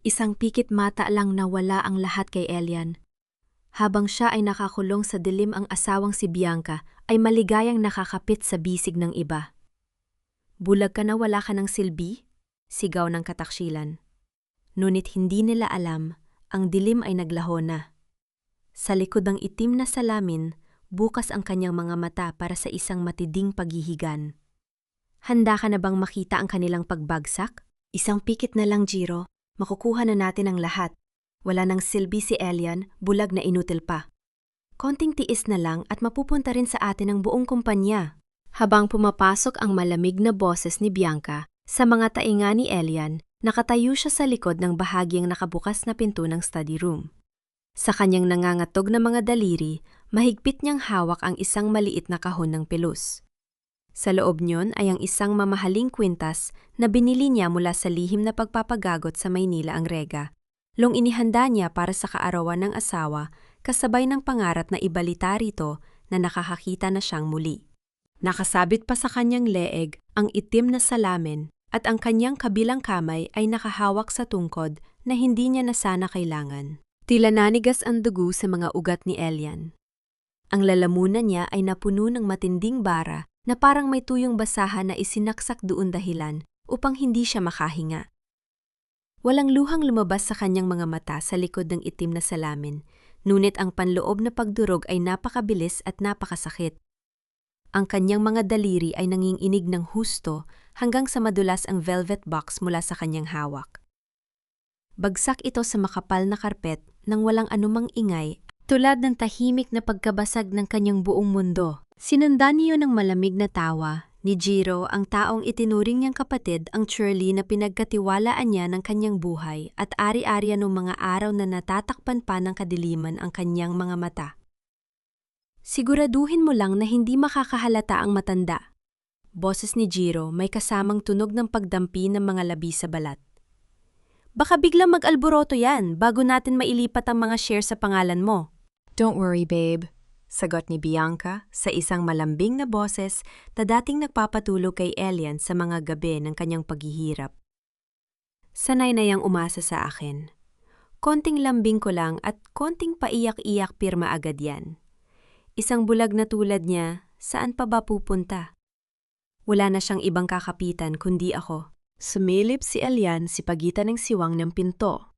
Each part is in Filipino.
Isang pikit mata lang nawala ang lahat kay Elian. Habang siya ay nakakulong sa dilim, ang asawang si Bianca ay maligayang nakakapit sa bisig ng iba. Bulag ka na, wala ka ng silbi? Sigaw ng kataksilan. Ngunit hindi nila alam, ang dilim ay naglaho na. Sa likod ng itim na salamin, bukas ang kanyang mga mata para sa isang matinding paghihigan. Handa ka na bang makita ang kanilang pagbagsak? Isang pikit na lang, Jiro. Makukuha na natin ang lahat. Wala nang silbi si Elian, bulag na inutil pa. Konting tiis na lang at mapupunta rin sa atin ang buong kumpanya. Habang pumapasok ang malamig na boses ni Bianca sa mga tainga ni Elian, nakatayo siya sa likod ng bahagyang nakabukas na pinto ng study room. Sa kanyang nangangatog na mga daliri, mahigpit niyang hawak ang isang maliit na kahon ng pelus. Sa loob niyon ay ang isang mamahaling kwintas na binili niya mula sa lihim na pagpapagagot sa Maynila ang Rega. Inihanda niya para sa kaarawan ng asawa, kasabay ng pangarap na ibalita rito na nakakakita na siyang muli. Nakasabit pa sa kanyang leeg ang itim na salamin at ang kanyang kabilang kamay ay nakahawak sa tungkod na hindi niya na sana kailangan. Tila nanigas ang dugo sa mga ugat ni Elian. Ang lalamunan niya ay napuno ng matinding bara na parang may tuyong basahan na isinaksak doon dahilan upang hindi siya makahinga. Walang luhang lumabas sa kanyang mga mata sa likod ng itim na salamin, ngunit ang panloob na pagdurog ay napakabilis at napakasakit. Ang kanyang mga daliri ay nanginginig ng husto hanggang sa madulas ang velvet box mula sa kanyang hawak. Bagsak ito sa makapal na karpet nang walang anumang ingay, tulad ng tahimik na pagkabasag ng kanyang buong mundo. Sinundan niyo ng malamig na tawa ni Jiro, ang taong itinuring niyang kapatid, ang Shirley na pinagkatiwalaan niya ng kanyang buhay at ari-ari ng mga araw na natatakpan pa ng kadiliman ang kanyang mga mata. Siguraduhin mo lang na hindi makakahalata ang matanda. Boses ni Jiro may kasamang tunog ng pagdampi ng mga labi sa balat. Baka biglang mag-alboroto yan bago natin mailipat ang mga share sa pangalan mo. Don't worry, babe. Sagot ni Bianca sa isang malambing na boses na dating nagpapatulog kay Elian sa mga gabi ng kanyang paghihirap. Sanay na yang umasa sa akin. Konting lambing ko lang at konting paiyak-iyak pirma agad yan. Isang bulag na tulad niya, saan pa ba pupunta? Wala na siyang ibang kakapitan kundi ako. Sumilip si Elian si pagitan ng siwang ng pinto.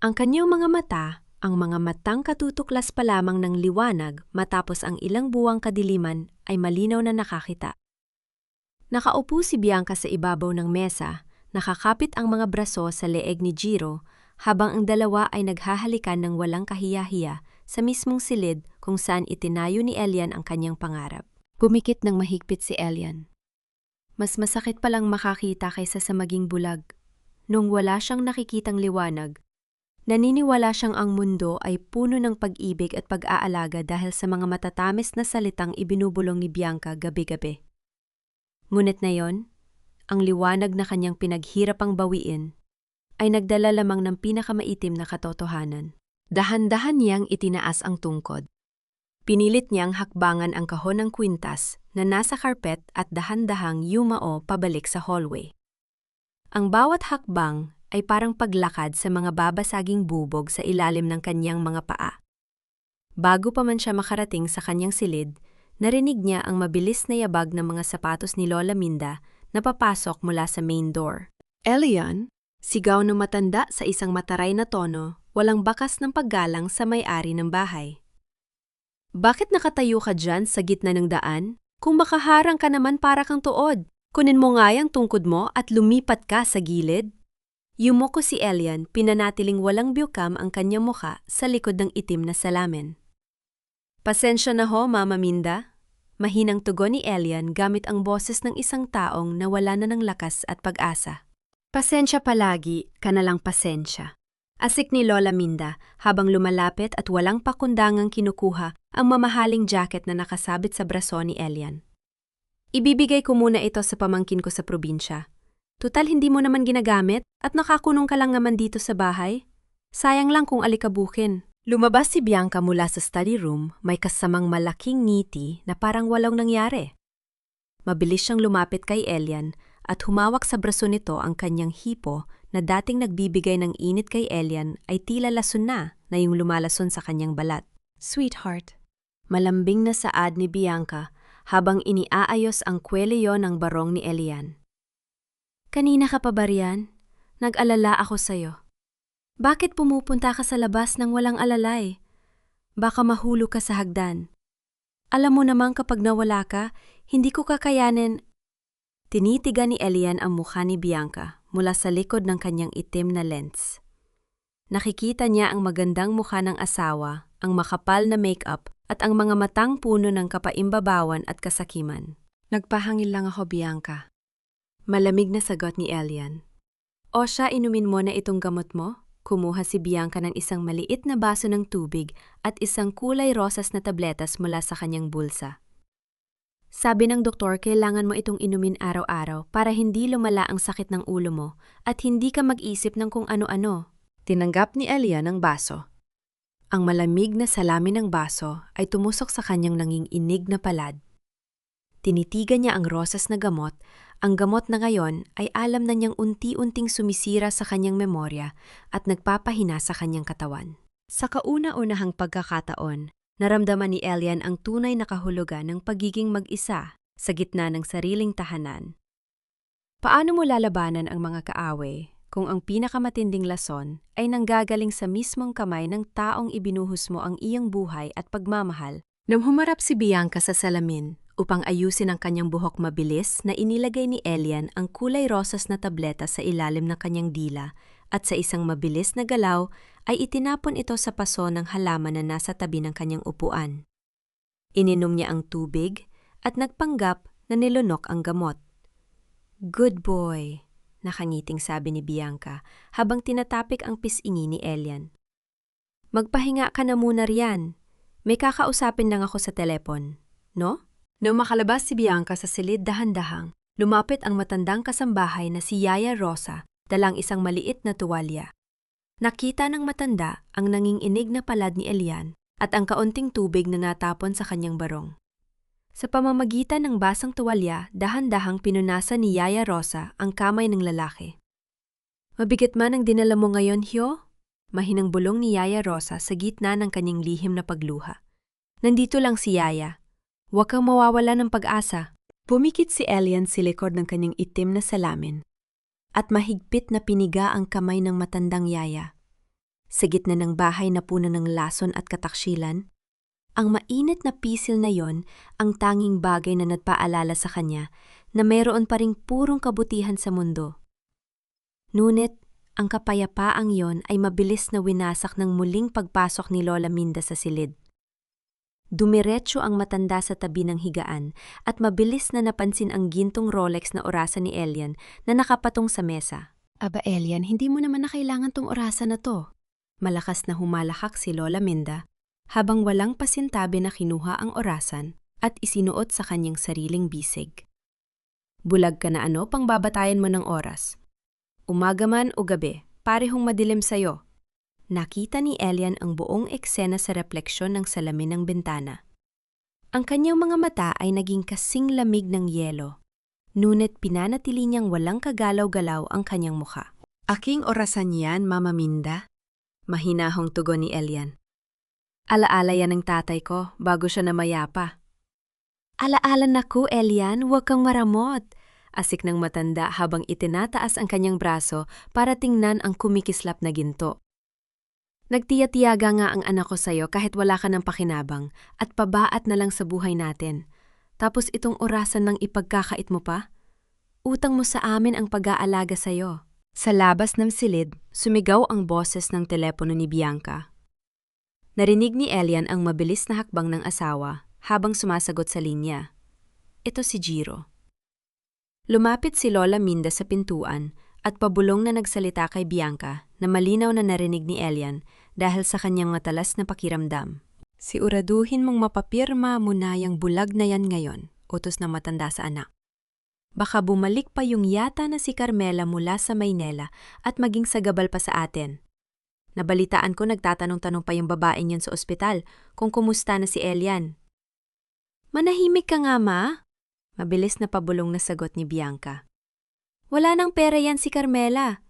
Ang kanyang mga mata, ang mga matang katutuklas pa lamang ng liwanag matapos ang ilang buwang kadiliman ay malinaw na nakakita. Nakaupo si Bianca sa ibabaw ng mesa, nakakapit ang mga braso sa leeg ni Jiro habang ang dalawa ay naghahalikan ng walang kahiya-hiya sa mismong silid kung saan itinayo ni Elian ang kanyang pangarap. Pumikit ng mahigpit si Elian. Mas masakit palang makakita kaysa sa maging bulag. Nung wala siyang nakikitang liwanag, naniniwala siyang ang mundo ay puno ng pag-ibig at pag-aalaga dahil sa mga matatamis na salitang ibinubulong ni Bianca gabi-gabi. Ngunit ngayon, ang liwanag na kanyang pinaghirapang bawiin ay nagdala lamang ng pinakamaitim na katotohanan. Dahan-dahan niyang itinaas ang tungkod. Pinilit niyang hakbangan ang kahon ng kwintas na nasa karpet at dahan-dahang yumao pabalik sa hallway. Ang bawat hakbang ay parang paglakad sa mga babasaging bubog sa ilalim ng kanyang mga paa. Bago pa man siya makarating sa kanyang silid, narinig niya ang mabilis na yabag ng mga sapatos ni Lola Minda na papasok mula sa main door. Elian, sigaw ng matanda sa isang mataray na tono, walang bakas ng paggalang sa may-ari ng bahay. Bakit nakatayo ka dyan sa gitna ng daan? Kung makaharang ka naman para kang tuod, kunin mo nga yung tungkod mo at lumipat ka sa gilid. Yumoko si Elian, pinanatiling walang biyokam ang kanyang mukha sa likod ng itim na salamin. Pasensya na ho, Mama Minda. Mahinang tugon ni Elian gamit ang boses ng isang taong nawala na ng lakas at pag-asa. Pasensya palagi, ka na lang pasensya. Asik ni Lola Minda habang lumalapit at walang pakundangang kinukuha ang mamahaling jacket na nakasabit sa braso ni Elian. Ibibigay ko muna ito sa pamangkin ko sa probinsya. Tutal hindi mo naman ginagamit at nakakunong ka lang naman dito sa bahay. Sayang lang kung alikabukin. Lumabas si Bianca mula sa study room, may kasamang malaking ngiti na parang walang nangyari. Mabilis siyang lumapit kay Elian at humawak sa braso nito ang kanyang hipo na dating nagbibigay ng init kay Elian ay tila lason na yung lumalason sa kanyang balat. Sweetheart. Malambing na saad ni Bianca habang iniaayos ang kwelyo ng barong ni Elian. Kanina ka pa ba riyan? Nag-alala ako sa'yo. Bakit pumupunta ka sa labas nang walang alalay? Baka mahulog ka sa hagdan. Alam mo namang kapag nawala ka, hindi ko kakayanin. Tinitigan ni Elian ang mukha ni Bianca mula sa likod ng kanyang itim na lens. Nakikita niya ang magandang mukha ng asawa, ang makapal na makeup at ang mga matang puno ng kapaimbabawan at kasakiman. Nagpahangil lang ako, Bianca. Malamig na sagot ni Elian. O siya, inumin mo na itong gamot mo? Kumuha si Bianca ng isang maliit na baso ng tubig at isang kulay rosas na tabletas mula sa kanyang bulsa. Sabi ng doktor, kailangan mo itong inumin araw-araw para hindi lumala ang sakit ng ulo mo at hindi ka mag-isip ng kung ano-ano. Tinanggap ni Elian ang baso. Ang malamig na salamin ng baso ay tumusok sa kanyang nanginginig na palad. Tinitigan niya ang rosas na gamot. Ang gamot na ngayon ay alam na niyang unti-unting sumisira sa kanyang memorya at nagpapahina sa kanyang katawan. Sa kauna-unahang pagkakataon, naramdaman ni Elian ang tunay na kahulugan ng pagiging mag-isa sa gitna ng sariling tahanan. Paano mo lalabanan ang mga kaaway kung ang pinakamatinding lason ay nanggagaling sa mismong kamay ng taong ibinuhos mo ang iyong buhay at pagmamahal? Nang humarap si Bianca sa salamin, upang ayusin ang kanyang buhok mabilis na inilagay ni Elian ang kulay rosas na tableta sa ilalim ng kanyang dila at sa isang mabilis na galaw ay itinapon ito sa paso ng halaman na nasa tabi ng kanyang upuan. Ininom niya ang tubig at nagpanggap na nilunok ang gamot. "Good boy," nakangiting sabi ni Bianca habang tinatapik ang pisingi ni Elian. "Magpahinga ka na muna riyan. May kakausapin lang ako sa telepon, no?" Nang makalabas si Bianca sa silid dahan-dahang, lumapit ang matandang kasambahay na si Yaya Rosa, dalang isang maliit na tuwalya. Nakita ng matanda ang nanginginig na palad ni Elian at ang kaunting tubig na natapon sa kanyang barong. Sa pamamagitan ng basang tuwalya, dahan-dahang pinunasan ni Yaya Rosa ang kamay ng lalaki. "Mabigat man ang dinala mo ngayon, Hyo?" Mahinang bulong ni Yaya Rosa sa gitna ng kanyang lihim na pagluha. "Nandito lang si Yaya. Huwag kang mawawala ng pag-asa." Pumikit si Elian sa likod ng kanyang itim na salamin at mahigpit na piniga ang kamay ng matandang Yaya. Sa gitna ng bahay na puno ng lason at kataksilan, ang mainit na pisil na yon ang tanging bagay na nagpaalala sa kanya na mayroon pa ring purong kabutihan sa mundo. Ngunit, ang kapayapaang yon ay mabilis na winasak ng muling pagpasok ni Lola Minda sa silid. Dumiretso ang matanda sa tabi ng higaan at mabilis na napansin ang gintong Rolex na orasan ni Elian na nakapatong sa mesa. "Aba Elian, hindi mo naman na kailangan tong orasan na to." Malakas na humalakak si Lola Minda habang walang pasintabi na kinuha ang orasan at isinuot sa kanyang sariling bisig. "Bulag ka na ano pang babatayan mo ng oras? Umaga man o gabi, parehong madilim sa'yo." Nakita ni Elian ang buong eksena sa refleksyon ng salamin ng bintana. Ang kanyang mga mata ay naging kasing lamig ng yelo, ngunit pinanatili niyang walang kagalaw-galaw ang kanyang mukha. "Aking orasan yan, Mama Minda," mahinahong tugon ni Elian. "Alaala yan ng tatay ko bago siya namayapa." "Alaala na ko, Elian, huwag kang maramot," asik ng matanda habang itinataas ang kanyang braso para tingnan ang kumikislap na ginto. "Nagtiya-tiyaga nga ang anak ko sa'yo kahit wala ka ng pakinabang at pabaat na lang sa buhay natin. Tapos itong orasan ng ipagkakait mo pa? Utang mo sa amin ang pag-aalaga sa'yo." Sa labas ng silid, sumigaw ang boses ng telepono ni Bianca. Narinig ni Elian ang mabilis na hakbang ng asawa habang sumasagot sa linya. Ito si Jiro. Lumapit si Lola Minda sa pintuan at pabulong na nagsalita kay Bianca na malinaw na narinig ni Elian dahil sa kanyang matalas na pakiramdam. "Siguraduhin mong mapapirma mo na yung bulag na yan ngayon," utos na matanda sa anak. "Baka bumalik pa yung yata na si Carmela mula sa Maynila at maging sagabal pa sa atin. Nabalitaan ko nagtatanong-tanong pa yung babaeng yun sa ospital kung kumusta na si Elian." "Manahimik ka nga, Ma," mabilis na pabulong na sagot ni Bianca. "Wala nang pera yan si Carmela.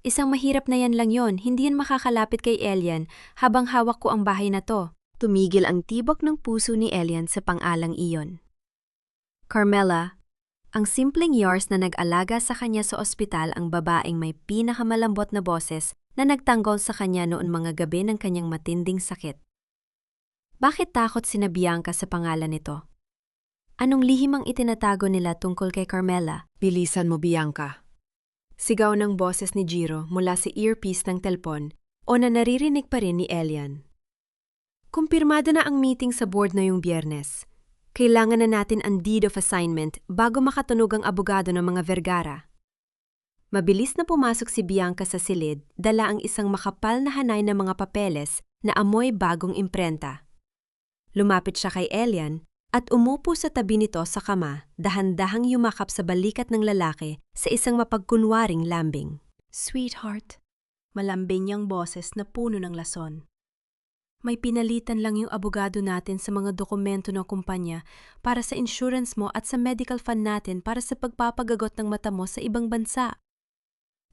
Isang mahirap na yan lang yon, hindi yan makakalapit kay Elian habang hawak ko ang bahay na to. Tumigil ang tibok ng puso ni Elian sa pangalang iyon. Carmela, ang simpleng Yars na nag-alaga sa kanya sa ospital ang babaeng may pinakamalambot na boses na nagtanggol sa kanya noon mga gabi ng kanyang matinding sakit. Bakit takot sina Bianca sa pangalan nito? Anong lihim ang itinatago nila tungkol kay Carmela? Bilisan mo, Bianca. Sigaw ng boses ni Jiro mula sa earpiece ng telpon o na naririnig pa rin ni Elian. Kumpirmado na ang meeting sa board na yung Biyernes. Kailangan na natin ang deed of assignment bago makatunog ang abogado ng mga Vergara. Mabilis na pumasok si Bianca sa silid, dala ang isang makapal na hanay ng mga papeles na amoy bagong imprenta. Lumapit siya kay Elian at umupo sa tabi nito sa kama, dahan-dahang yumakap sa balikat ng lalaki sa isang mapagkunwaring lambing. Sweetheart, malambing niyang boses na puno ng lason. May pinalitan lang yung abogado natin sa mga dokumento ng kumpanya para sa insurance mo at sa medical fund natin para sa pagpapagagot ng mata mo sa ibang bansa.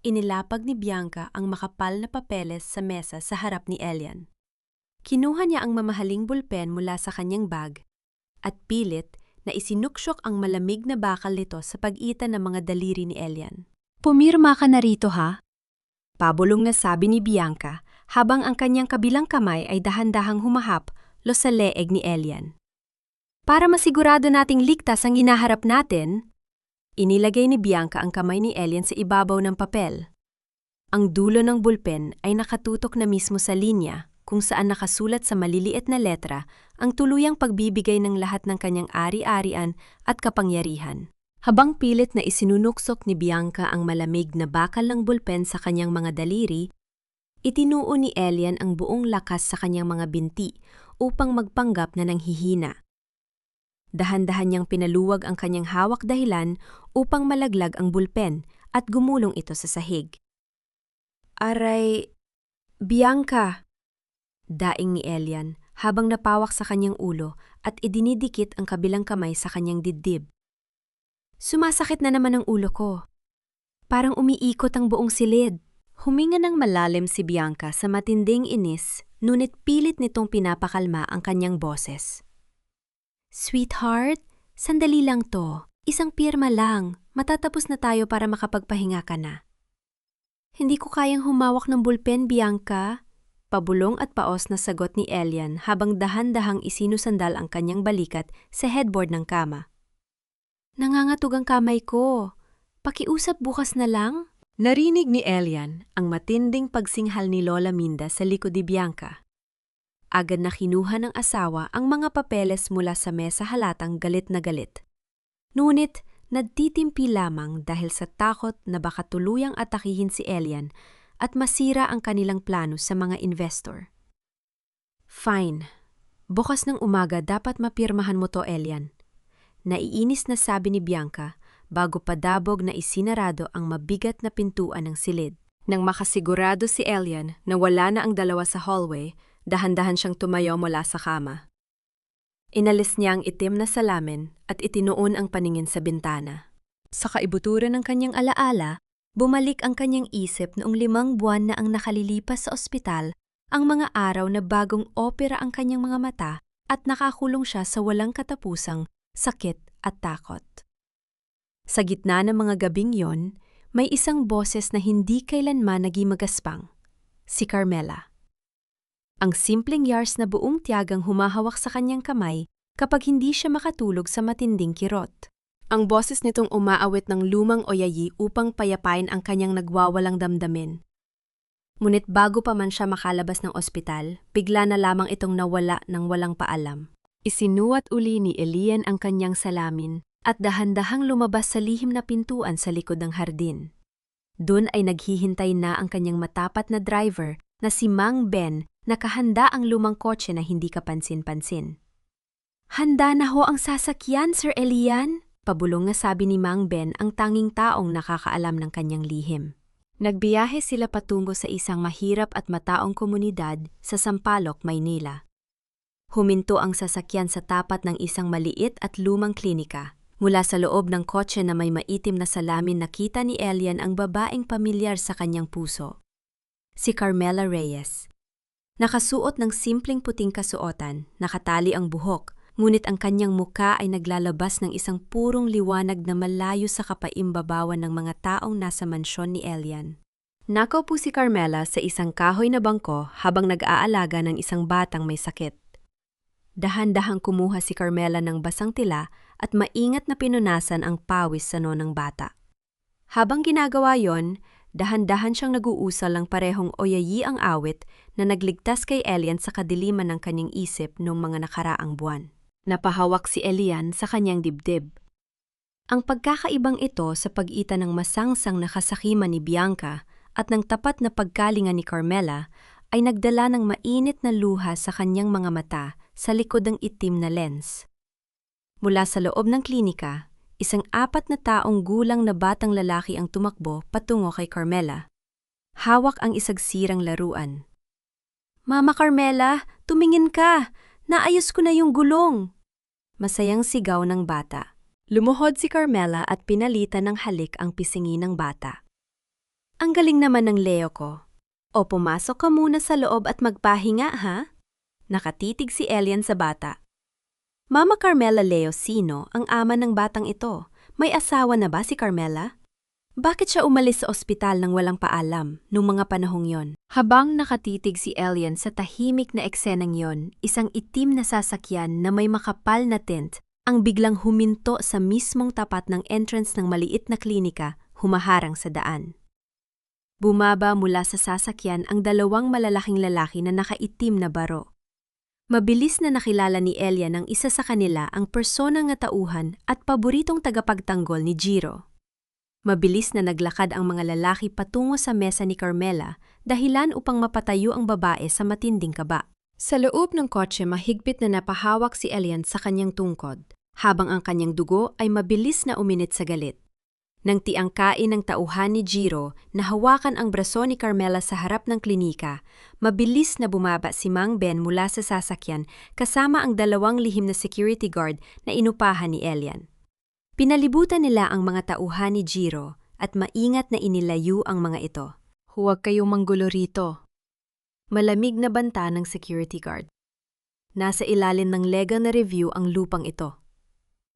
Inilapag ni Bianca ang makapal na papeles sa mesa sa harap ni Elian. Kinuha niya ang mamahaling bulpen mula sa kanyang bag at pilit na isinuksok ang malamig na bakal nito sa pagitan ng mga daliri ni Elian. Pumirma ka na rito ha? Pabulong na sabi ni Bianca habang ang kanyang kabilang kamay ay dahan-dahang humahap sa leeg ni Elian. Para masigurado nating ligtas ang hinaharap natin, inilagay ni Bianca ang kamay ni Elian sa ibabaw ng papel. Ang dulo ng bulpen ay nakatutok na mismo sa linya kung saan nakasulat sa maliliit na letra ang tuluyang pagbibigay ng lahat ng kanyang ari-arian at kapangyarihan. Habang pilit na isinunuksok ni Bianca ang malamig na bakal ng bulpen sa kanyang mga daliri, itinuo ni Elian ang buong lakas sa kanyang mga binti upang magpanggap na nanghihina. Dahan-dahan niyang pinaluwag ang kanyang hawak dahilan upang malaglag ang bulpen at gumulong ito sa sahig. Aray, Bianca! Daing ni Elian habang napawak sa kanyang ulo at idinidikit ang kabilang kamay sa kanyang dibdib. Sumasakit na naman ang ulo ko. Parang umiikot ang buong silid. Huminga ng malalim si Bianca sa matinding inis, ngunit pilit nitong pinapakalma ang kanyang boses. Sweetheart, sandali lang to. Isang pirma lang. Matatapos na tayo para makapagpahinga ka na. Hindi ko kayang humawak ng bulpen, Bianca. Pabulong at paos na sagot ni Elian habang dahan-dahang isinusandal ang kanyang balikat sa headboard ng kama. Nangangatog ang kamay ko. Pakiusap bukas na lang. Narinig ni Elian ang matinding pagsinghal ni Lola Minda sa likod ni Bianca. Agad na kinuha ng asawa ang mga papeles mula sa mesa halatang galit na galit. Ngunit nagtitimpi lamang dahil sa takot na baka tuluyang atakihin si Elian at masira ang kanilang plano sa mga investor. Fine. Bukas ng umaga dapat mapirmahan mo to, Elian. Naiinis na sabi ni Bianca bago padabog na isinarado ang mabigat na pintuan ng silid. Nang makasigurado si Elian na wala na ang dalawa sa hallway, dahan-dahan siyang tumayo mula sa kama. Inalis niya ang itim na salamin at itinuon ang paningin sa bintana. Sa kaibuturan ng kanyang alaala, bumalik ang kanyang isip noong 5 buwan na ang nakalilipas sa ospital, ang mga araw na bagong opera ang kanyang mga mata at nakakulong siya sa walang katapusang sakit at takot. Sa gitna ng mga gabing yon, may isang boses na hindi kailanman naging magaspang, si Carmela. Ang simpleng Yars na buong tiyagang humahawak sa kanyang kamay kapag hindi siya makatulog sa matinding kirot. Ang boses nitong umaawit ng lumang oyayi upang payapain ang kanyang nagwawalang damdamin. Ngunit bago pa man siya makalabas ng ospital, bigla na lamang itong nawala ng walang paalam. Isinuwat uli ni Elian ang kanyang salamin at dahan-dahang lumabas sa lihim na pintuan sa likod ng hardin. Doon ay naghihintay na ang kanyang matapat na driver na si Mang Ben, nakahanda ang lumang kotse na hindi kapansin-pansin. Handa na ho ang sasakyan, Sir Elian? Pabulong na sabi ni Mang Ben ang tanging taong nakakaalam ng kanyang lihim. Nagbiyahe sila patungo sa isang mahirap at mataong komunidad sa Sampaloc, Maynila. Huminto ang sasakyan sa tapat ng isang maliit at lumang klinika, Mula sa loob ng kotse na may maitim na salamin nakita ni Elian ang babaeng pamilyar sa kanyang puso. Si Carmela Reyes. Nakasuot ng simpleng puting kasuotan, nakatali ang buhok, ngunit ang kanyang muka ay naglalabas ng isang purong liwanag na malayo sa kapaimbabawan ng mga taong nasa mansyon ni Elian. Nakaupo si Carmela sa isang kahoy na bangko habang nag-aalaga ng isang batang may sakit. Dahan-dahang kumuha si Carmela ng basang tila at maingat na pinunasan ang pawis sa noo ng bata. Habang ginagawa yon, dahan-dahan siyang nag-uusal ng parehong oyayi ang awit na nagligtas kay Elian sa kadiliman ng kanyang isip noong mga nakaraang buwan. Napahawak si Elian sa kanyang dibdib. Ang pagkakaibang ito sa pagitan ng masangsang na kasakiman ni Bianca at ng tapat na pagkalinga ni Carmela ay nagdala ng mainit na luha sa kanyang mga mata sa likod ng itim na lens. Mula sa loob ng klinika, isang 4 na taong gulang na batang lalaki ang tumakbo patungo kay Carmela. Hawak ang isagsirang laruan. "Mama Carmela, tumingin ka! Naayos ko na yung gulong!" Masayang sigaw ng bata. Lumuhod si Carmela at pinalitan ng halik ang pisingi ng bata. "Ang galing naman ng Leo ko. O pumasok ka muna sa loob at magpahinga, ha?" Nakatitig si Elian sa bata. "Mama Carmela Leo, sino ang ama ng batang ito? May asawa na ba si Carmela? Bakit siya umalis sa ospital nang walang paalam nung mga panahong yon?" Habang nakatitig si Elian sa tahimik na eksenang yon, isang itim na sasakyan na may makapal na tint ang biglang huminto sa mismong tapat ng entrance ng maliit na klinika, humaharang sa daan. Bumaba mula sa sasakyan ang 2 malalaking lalaki na nakaitim na baro. Mabilis na nakilala ni Elian ang isa sa kanila ang personang nga tauhan at paboritong tagapagtanggol ni Jiro. Mabilis na naglakad ang mga lalaki patungo sa mesa ni Carmela, dahilan upang mapatayo ang babae sa matinding kaba. Sa loob ng kotse mahigpit na napahawak si Elian sa kanyang tungkod, habang ang kanyang dugo ay mabilis na uminit sa galit. Nang tiangkain ng tauhan ni Jiro na hawakan ang braso ni Carmela sa harap ng klinika, mabilis na bumaba si Mang Ben mula sa sasakyan kasama ang 2 lihim na security guard na inupahan ni Elian. Pinalibutan nila ang mga tauhan ni Jiro at maingat na inilayo ang mga ito. "Huwag kayong manggulo rito." Malamig na banta ng security guard. Nasa ilalim ng legal na review ang lupang ito.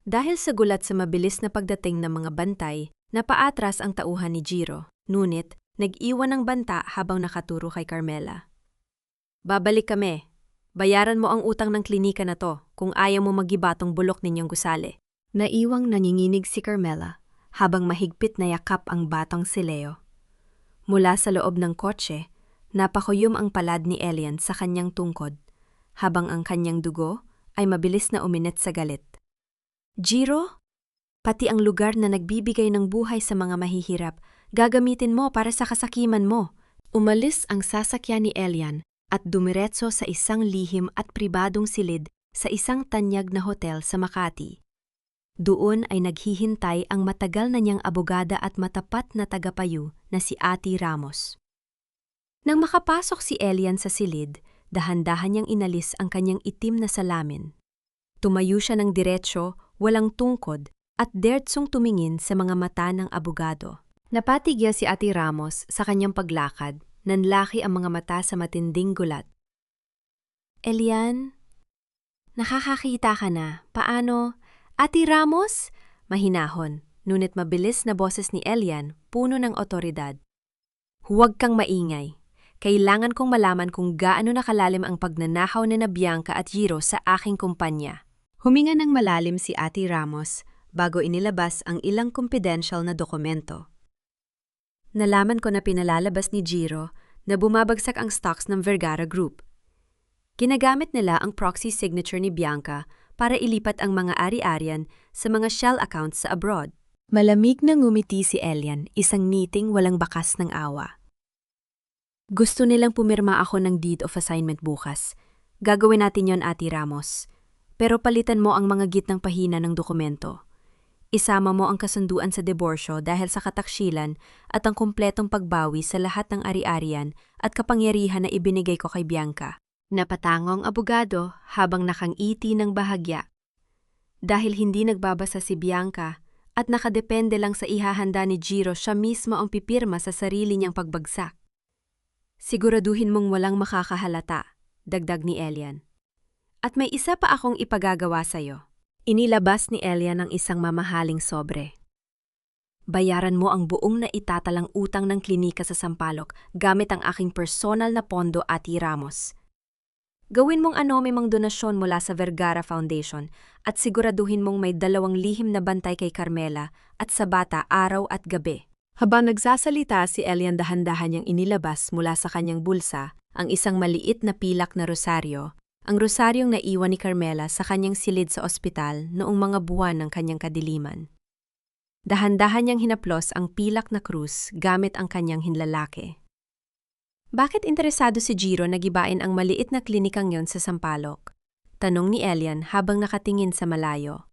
Dahil sa gulat sa mabilis na pagdating ng mga bantay, napaatras ang tauhan ni Jiro, ngunit nag-iwan ng banta habang nakaturo kay Carmela. "Babalik kami. Bayaran mo ang utang ng klinika na to kung ayaw mo magibatong bulok ninyong gusali." Naiwang nanginginig si Carmela habang mahigpit na yakap ang batang si Leo. Mula sa loob ng kotse, napakuyom ang palad ni Elian sa kanyang tungkod, habang ang kanyang dugo ay mabilis na uminit sa galit. "Jiro? Pati ang lugar na nagbibigay ng buhay sa mga mahihirap, gagamitin mo para sa kasakiman mo." Umalis ang sasakyan ni Elian at dumiretso sa isang lihim at pribadong silid sa isang tanyag na hotel sa Makati. Doon ay naghihintay ang matagal na niyang abogada at matapat na tagapayo na si Ate Ramos. Nang makapasok si Elian sa silid, dahan-dahan niyang inalis ang kanyang itim na salamin. Tumayo siya ng diretsyo, walang tungkod, at diretsong tumingin sa mga mata ng abogado. Napatigya si Ate Ramos sa kanyang paglakad, nanlaki ang mga mata sa matinding gulat. "Elian, nakakakita ka na. Paano?" "Ate Ramos?" Mahinahon, ngunit mabilis na boses ni Elian, puno ng otoridad. "Huwag kang maingay. Kailangan kong malaman kung gaano nakalalim ang pagnanakaw ni Bianca at Jiro sa aking kumpanya." Huminga ng malalim si Ate Ramos bago inilabas ang ilang confidential na dokumento. "Nalaman ko na pinalalabas ni Jiro na bumabagsak ang stocks ng Vergara Group. Ginagamit nila ang proxy signature ni Bianca para ilipat ang mga ari-arian sa mga shell accounts sa abroad." Malamig na ngumiti si Elian, isang ngiting walang bakas ng awa. "Gusto nilang pumirma ako ng deed of assignment bukas. Gagawin natin yon, Ate Ramos. Pero palitan mo ang mga gitnang pahina ng dokumento. Isama mo ang kasunduan sa diborsyo dahil sa kataksilan at ang kumpletong pagbawi sa lahat ng ari-arian at kapangyarihan na ibinigay ko kay Bianca." Napatangong abogado habang nakangiti ng bahagya. Dahil hindi nagbabasa si Bianca at nakadepende lang sa ihahanda ni Jiro, siya mismo ang pipirma sa sarili niyang pagbagsak. Siguraduhin mong walang makakahalata, dagdag ni Elian. At may isa pa akong ipagagawa sa'yo. Inilabas ni Elian ang isang mamahaling sobre. Bayaran mo ang buong naitatalang utang ng klinika sa Sampaloc gamit ang aking personal na pondo, Ati Ramos. Gawin mong anonymong donasyon mula sa Vergara Foundation at siguraduhin mong may 2 lihim na bantay kay Carmela at sa bata araw at gabi. Habang nagsasalita si Elian, dahan-dahan niyang inilabas mula sa kanyang bulsa ang isang maliit na pilak na rosaryo, ang rosaryong naiwan ni Carmela sa kanyang silid sa ospital noong mga buwan ng kanyang kadiliman. Dahan-dahan niyang hinaplos ang pilak na krus gamit ang kanyang hinlalaki. Bakit interesado si Jiro na gibain ang maliit na klinikang yon sa Sampaloc? Tanong ni Elian habang nakatingin sa malayo.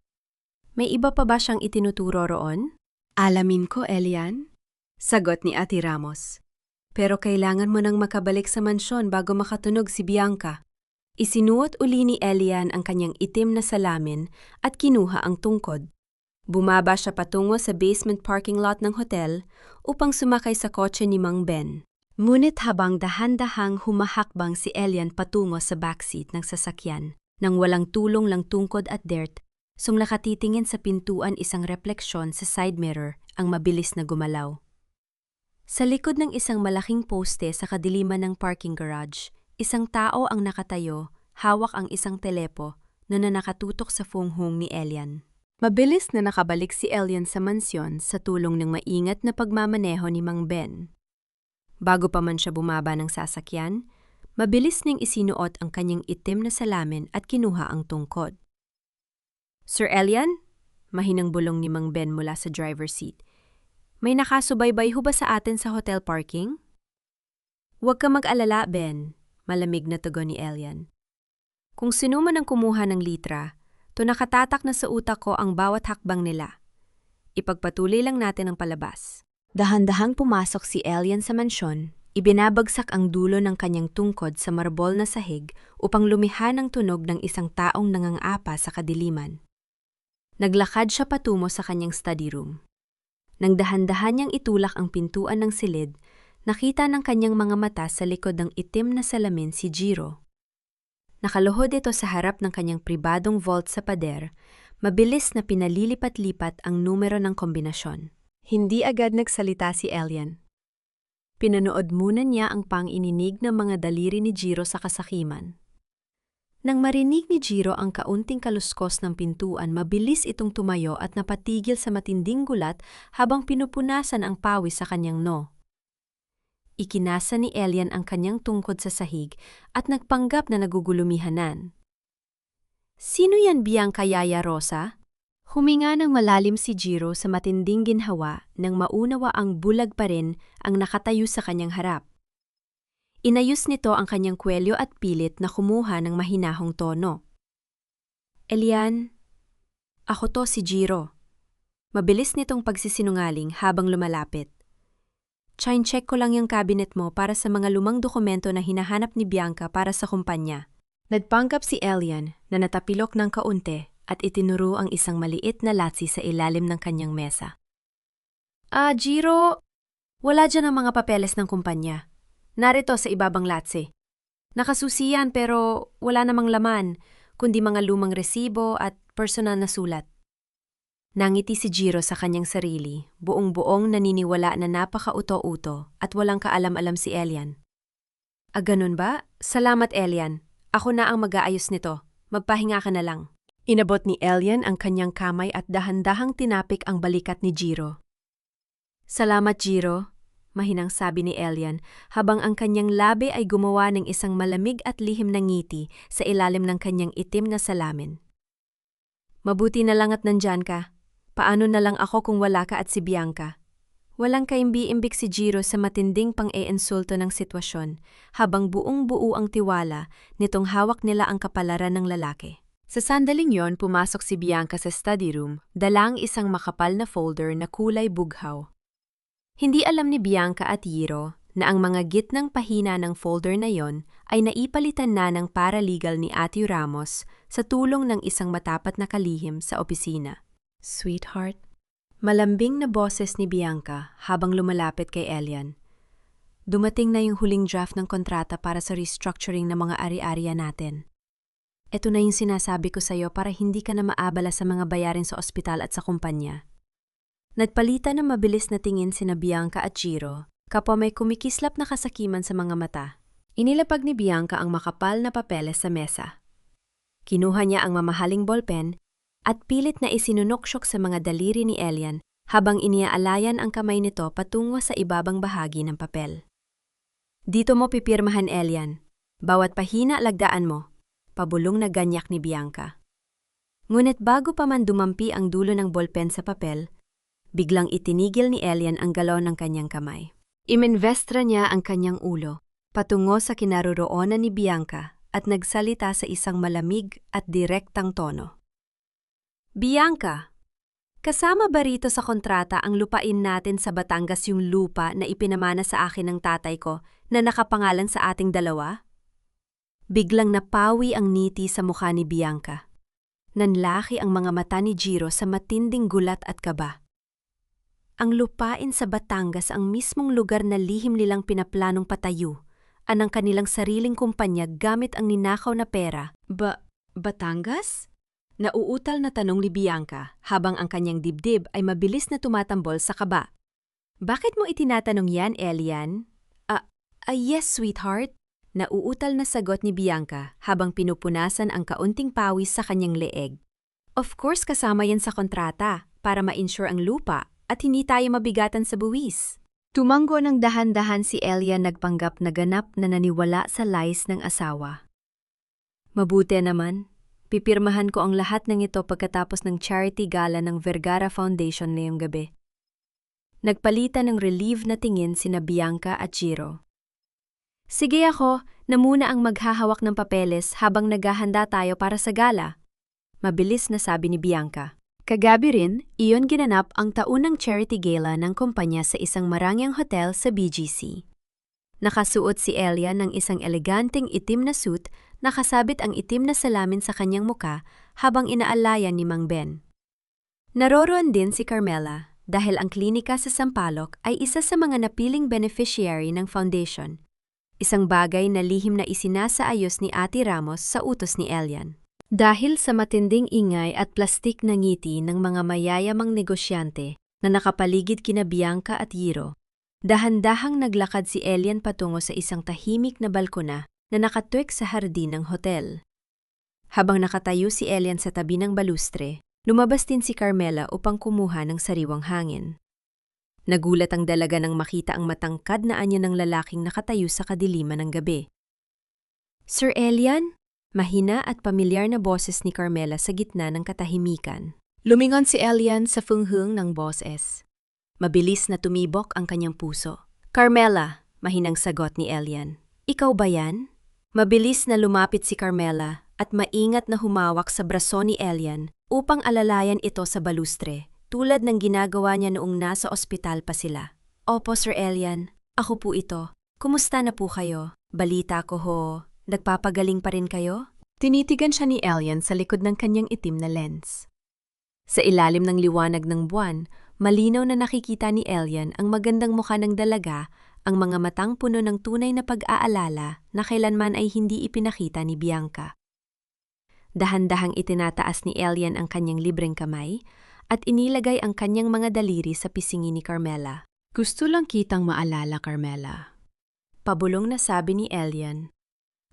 May iba pa ba siyang itinuturo roon? Alamin ko, Elian. Sagot ni Ati Ramos. Pero kailangan mo nang makabalik sa mansyon bago makatunog si Bianca. Isinuot uli ni Elian ang kanyang itim na salamin at kinuha ang tungkod. Bumaba siya patungo sa basement parking lot ng hotel upang sumakay sa kotse ni Mang Ben. Ngunit habang dahan-dahang humahakbang si Elian patungo sa backseat ng sasakyan, nang walang tulong lang tungkod at dirt, nakatitingin sa pintuan isang refleksyon sa side mirror ang mabilis na gumalaw. Sa likod ng isang malaking poste sa kadiliman ng parking garage, isang tao ang nakatayo, hawak ang isang telepo na nakatutok sa funghong ni Elian. Mabilis na nakabalik si Elian sa mansyon sa tulong ng maingat na pagmamaneho ni Mang Ben. Bago pa man siya bumaba ng sasakyan, mabilis niyang isinuot ang kanyang itim na salamin at kinuha ang tungkod. Sir Elian? Mahinang bulong ni Mang Ben mula sa driver's seat. May nakasubaybay ho ba sa atin sa hotel parking? Huwag ka mag-alala, Ben, malamig na tugon ni Elian. Kung sino man ang kumuha ng litra, to nakatatak na sa utak ko ang bawat hakbang nila. Ipagpatuloy lang natin ang palabas. Dahan-dahang pumasok si Elian sa mansyon, ibinabagsak ang dulo ng kanyang tungkod sa marbol na sahig upang lumihan ang tunog ng isang taong nangangapa sa kadiliman. Naglakad siya patungo sa kanyang study room. Nang dahan-dahan niyang itulak ang pintuan ng silid, nakita ng kanyang mga mata sa likod ng itim na salamin si Jiro. Nakaluhod ito sa harap ng kanyang pribadong vault sa pader, mabilis na pinalilipat-lipat ang numero ng kombinasyon. Hindi agad nagsalita si Elian. Pinanood muna niya ang pang-ininig ng mga daliri ni Jiro sa kasakiman. Nang marinig ni Jiro ang kaunting kaluskos ng pintuan, mabilis itong tumayo at napatigil sa matinding gulat habang pinupunasan ang pawis sa kanyang noo. Ikinasa ni Elian ang kanyang tungkod sa sahig at nagpanggap na nagugulumihanan. Sino yan, Bianca Yaya Rosa? Huminga ng malalim si Jiro sa matinding ginhawa nang maunawa ang bulag pa rin ang nakatayo sa kanyang harap. Inayos nito ang kanyang kwelyo at pilit na kumuha ng mahinahong tono. Elian, ako to si Jiro. Mabilis nitong pagsisinungaling habang lumalapit. Check ko lang yung cabinet mo para sa mga lumang dokumento na hinahanap ni Bianca para sa kumpanya. Nagpanggap si Elian na natapilok ng kaunti at itinuro ang isang maliit na latsi sa ilalim ng kanyang mesa. Jiro, wala dyan ang mga papeles ng kumpanya. Narito sa ibabang latsi. Nakasusiyan pero wala namang laman, kundi mga lumang resibo at personal na sulat. Nangiti si Jiro sa kanyang sarili, buong-buong naniniwala na napaka-uto-uto at walang kaalam-alam si Elian. Ganun ba? Salamat, Elian. Ako na ang mag-aayos nito. Magpahinga ka na lang. Inabot ni Elian ang kanyang kamay at dahan-dahang tinapik ang balikat ni Jiro. Salamat, Jiro, mahinang sabi ni Elian habang ang kanyang labi ay gumawa ng isang malamig at lihim na ngiti sa ilalim ng kanyang itim na salamin. Mabuti na lang at nandyan ka. Paano na lang ako kung wala ka at si Bianca? Walang kaimbi-imbik si Jiro sa matinding pang-e-insulto ng sitwasyon habang buong-buo ang tiwala nitong hawak nila ang kapalaran ng lalaki. Sa sandaling yon, pumasok si Bianca sa study room, dala ang isang makapal na folder na kulay bughaw. Hindi alam ni Bianca at Jiro na ang mga gitnang pahina ng folder na yon ay naipalitan na ng paralegal ni Ate Ramos sa tulong ng isang matapat na kalihim sa opisina. Sweetheart, Malambing na boses ni Bianca habang lumalapit kay Elian. Dumating na yung huling draft ng kontrata para sa restructuring ng mga ari-ariya natin. Ito na yung sinasabi ko sa'yo para hindi ka na maabala sa mga bayarin sa ospital at sa kumpanya. Nagpalitan ng mabilis na tingin sina Bianca at Giro, kapwa may kumikislap na kasakiman sa mga mata. Inilapag ni Bianca ang makapal na papeles sa mesa. Kinuha niya ang mamahaling ballpen at pilit na isinunoksyok sa mga daliri ni Elian habang iniaalayan ang kamay nito patungo sa ibabang bahagi ng papel. Dito mo pipirmahan, Elian. Bawat pahina lagdaan mo. Pabulong na ganyak ni Bianca. Ngunit bago pa man dumampi ang dulo ng ballpen sa papel, biglang itinigil ni Elian ang galaw ng kanyang kamay. Iminvestra niya ang kanyang ulo patungo sa kinaroroonan ni Bianca at nagsalita sa isang malamig at direktang tono. Bianca, kasama ba rito sa kontrata ang lupain natin sa Batangas yung lupa na ipinamana sa akin ng tatay ko na nakapangalan sa ating dalawa? Biglang napawi ang ngiti sa mukha ni Bianca. Nanlaki ang mga mata ni Giro sa matinding gulat at kaba. Ang lupain sa Batangas ang mismong lugar na lihim nilang pinaplanong patayo, ang kanilang sariling kumpanya gamit ang ninakaw na pera. Batangas? Nauutal na tanong ni Bianca habang ang kanyang dibdib ay mabilis na tumatambol sa kaba. Bakit mo itinatanong yan, Elian? Yes, sweetheart. Nauutal na sagot ni Bianca habang pinupunasan ang kaunting pawis sa kanyang leeg. Of course kasama yan sa kontrata para ma-insure ang lupa at hindi tayo mabigatan sa buwis. Tumango ng dahan-dahan si Elian nagpanggap na ganap na naniwala sa lies ng asawa. Mabuti naman. Pipirmahan ko ang lahat ng ito pagkatapos ng charity gala ng Vergara Foundation ngayong gabi. Nagpalitan ng relieved na tingin sina Bianca at Giro. Sige ako, na muna ang maghahawak ng papeles habang naghahanda tayo para sa gala. Mabilis na sabi ni Bianca. Kagabi rin, iyon ginanap ang taunang charity gala ng kumpanya sa isang marangyang hotel sa BGC. Nakasuot si Elian ng isang eleganteng itim na suit, nakasabit ang itim na salamin sa kanyang muka habang inaalayan ni Mang Ben. Naroroon din si Carmela dahil ang klinika sa Sampaloc ay isa sa mga napiling beneficiary ng foundation, isang bagay na lihim na isinasaayos ni Ate Ramos sa utos ni Elian. Dahil sa matinding ingay at plastik na ngiti ng mga mayayamang negosyante na nakapaligid kina Bianca at Giro, dahan-dahang naglakad si Elian patungo sa isang tahimik na balkona na nakatuwik sa hardin ng hotel. Habang nakatayo si Elian sa tabi ng balustre, lumabas din si Carmela upang kumuha ng sariwang hangin. Nagulat ang dalaga nang makita ang matangkad na anyo ng lalaking nakatayo sa kadiliman ng gabi. Sir Elian? Mahina at pamilyar na boses ni Carmela sa gitna ng katahimikan. Lumingon si Elian sa funghung ng boses. Mabilis na tumibok ang kanyang puso. Carmela, mahinang sagot ni Elian. Ikaw ba yan? Mabilis na lumapit si Carmela at maingat na humawak sa braso ni Elian upang alalayan ito sa balustre, tulad ng ginagawa niya noong nasa ospital pa sila. Opo, Sir Elian. Ako po ito. Kumusta na po kayo? Balita ko ho, nagpapagaling pa rin kayo? Tinitigan siya ni Elian sa likod ng kanyang itim na lens. Sa ilalim ng liwanag ng buwan, malinaw na nakikita ni Elian ang magandang mukha ng dalaga, ang mga matang puno ng tunay na pag-aalala na kailanman ay hindi ipinakita ni Bianca. Dahan-dahang itinataas ni Elian ang kanyang libreng kamay at inilagay ang kanyang mga daliri sa pisngi ni Carmela. Gusto lang kitang maalala, Carmela. Pabulong na sabi ni Elian,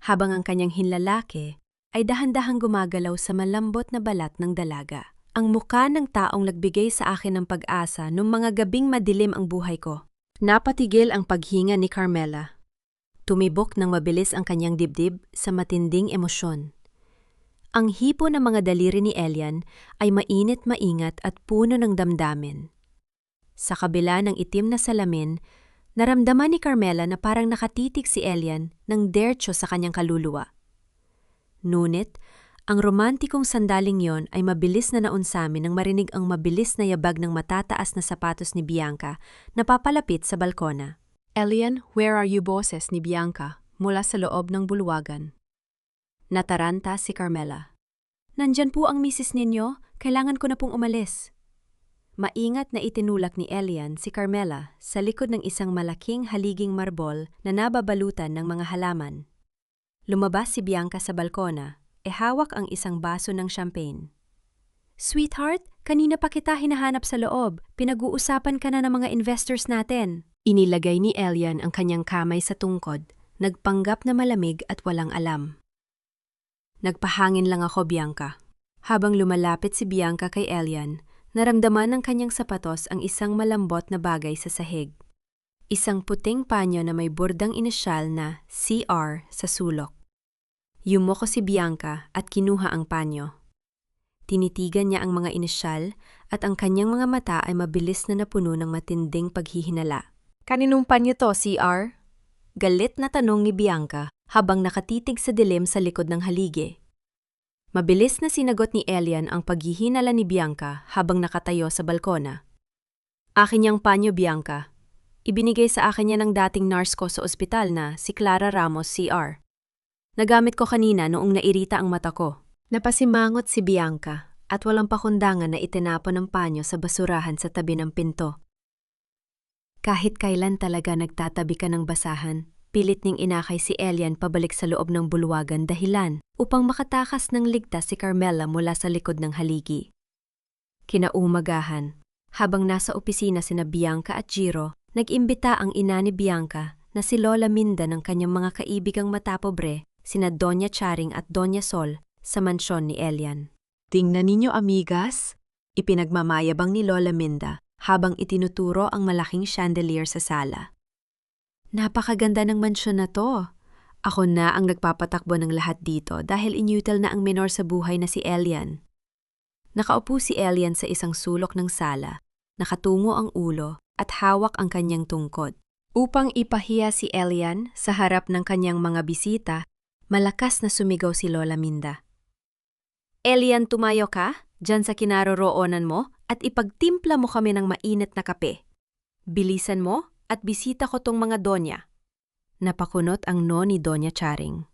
habang ang kanyang hinlalaki ay dahan-dahang gumagalaw sa malambot na balat ng dalaga. Ang mukha ng taong nagbigay sa akin ng pag-asa noong mga gabing madilim ang buhay ko. Napatigil ang paghinga ni Carmela. Tumibok ng mabilis ang kanyang dibdib sa matinding emosyon. Ang hipo ng mga daliri ni Elian ay mainit-maingat at puno ng damdamin. Sa kabila ng itim na salamin, naramdaman ni Carmela na parang nakatitig si Elian ng diretso sa kanyang kaluluwa. Ngunit, ang romantikong sandaling yon ay mabilis na naunsamin nang marinig ang mabilis na yabag ng matataas na sapatos ni Bianca na papalapit sa balkona. Elian, where are you boses ni Bianca mula sa loob ng bulwagan. Nataranta si Carmela. Nandyan po ang misis ninyo, kailangan ko na pong umalis. Maingat na itinulak ni Elian si Carmela sa likod ng isang malaking haliging marbol na nababalutan ng mga halaman. Lumabas si Bianca sa balkona, hawak ang isang baso ng champagne. Sweetheart, kanina pa kita hinahanap sa loob. Pinag-uusapan ka na ng mga investors natin. Inilagay ni Elian ang kanyang kamay sa tungkod, nagpanggap na malamig at walang alam. Nagpahangin lang ako, Bianca. Habang lumalapit si Bianca kay Elian, naramdaman ng kanyang sapatos ang isang malambot na bagay sa sahig. Isang puting panyo na may bordang inisyal na CR sa sulok. Yumoko si Bianca at kinuha ang panyo. Tinitigan niya ang mga inisyal at ang kanyang mga mata ay mabilis na napuno ng matinding paghihinala. Kaninong panyo to, CR? Galit na tanong ni Bianca habang nakatitig sa dilim sa likod ng haligi. Mabilis na sinagot ni Elian ang paghihinala ni Bianca habang nakatayo sa balkona. Akin yang panyo, Bianca. Ibinigay sa akin niya ng dating nurse ko sa ospital na si Clara Ramos CR. Nagamit ko kanina noong nairita ang mata ko. Napasimangot si Bianca at walang pakundangan na itinapon ng panyo sa basurahan sa tabi ng pinto. Kahit kailan talaga nagtatabi ka ng basahan, pilit ning inakay si Elian pabalik sa loob ng bulwagan dahilan upang makatakas ng ligtas si Carmela mula sa likod ng haligi. Kinaumagahan, habang nasa opisina sina Bianca at Giro, nag-imbita ang ina ni Bianca na si Lola Minda ng kanyang mga kaibigang matapobre, sina Doña Charing at Doña Sol, sa mansyon ni Elian. Tingnan ninyo, amigas. Ipinagmamayabang ni Lola Minda habang itinuturo ang malaking chandelier sa sala. Napakaganda ng mansyon na to. Ako na ang nagpapatakbo ng lahat dito dahil inutil na ang menor sa buhay na si Elian. Nakaupo si Elian sa isang sulok ng sala, nakatungo ang ulo at hawak ang kanyang tungkod. Upang ipahiya si Elian sa harap ng kanyang mga bisita, malakas na sumigaw si Lola Minda. Elian, tumayo ka, dyan sa kinaroroonan mo at ipagtimpla mo kami ng mainit na kape. Bilisan mo at bisita ko tong mga donya. Napakunot ang no ni Doña Charing.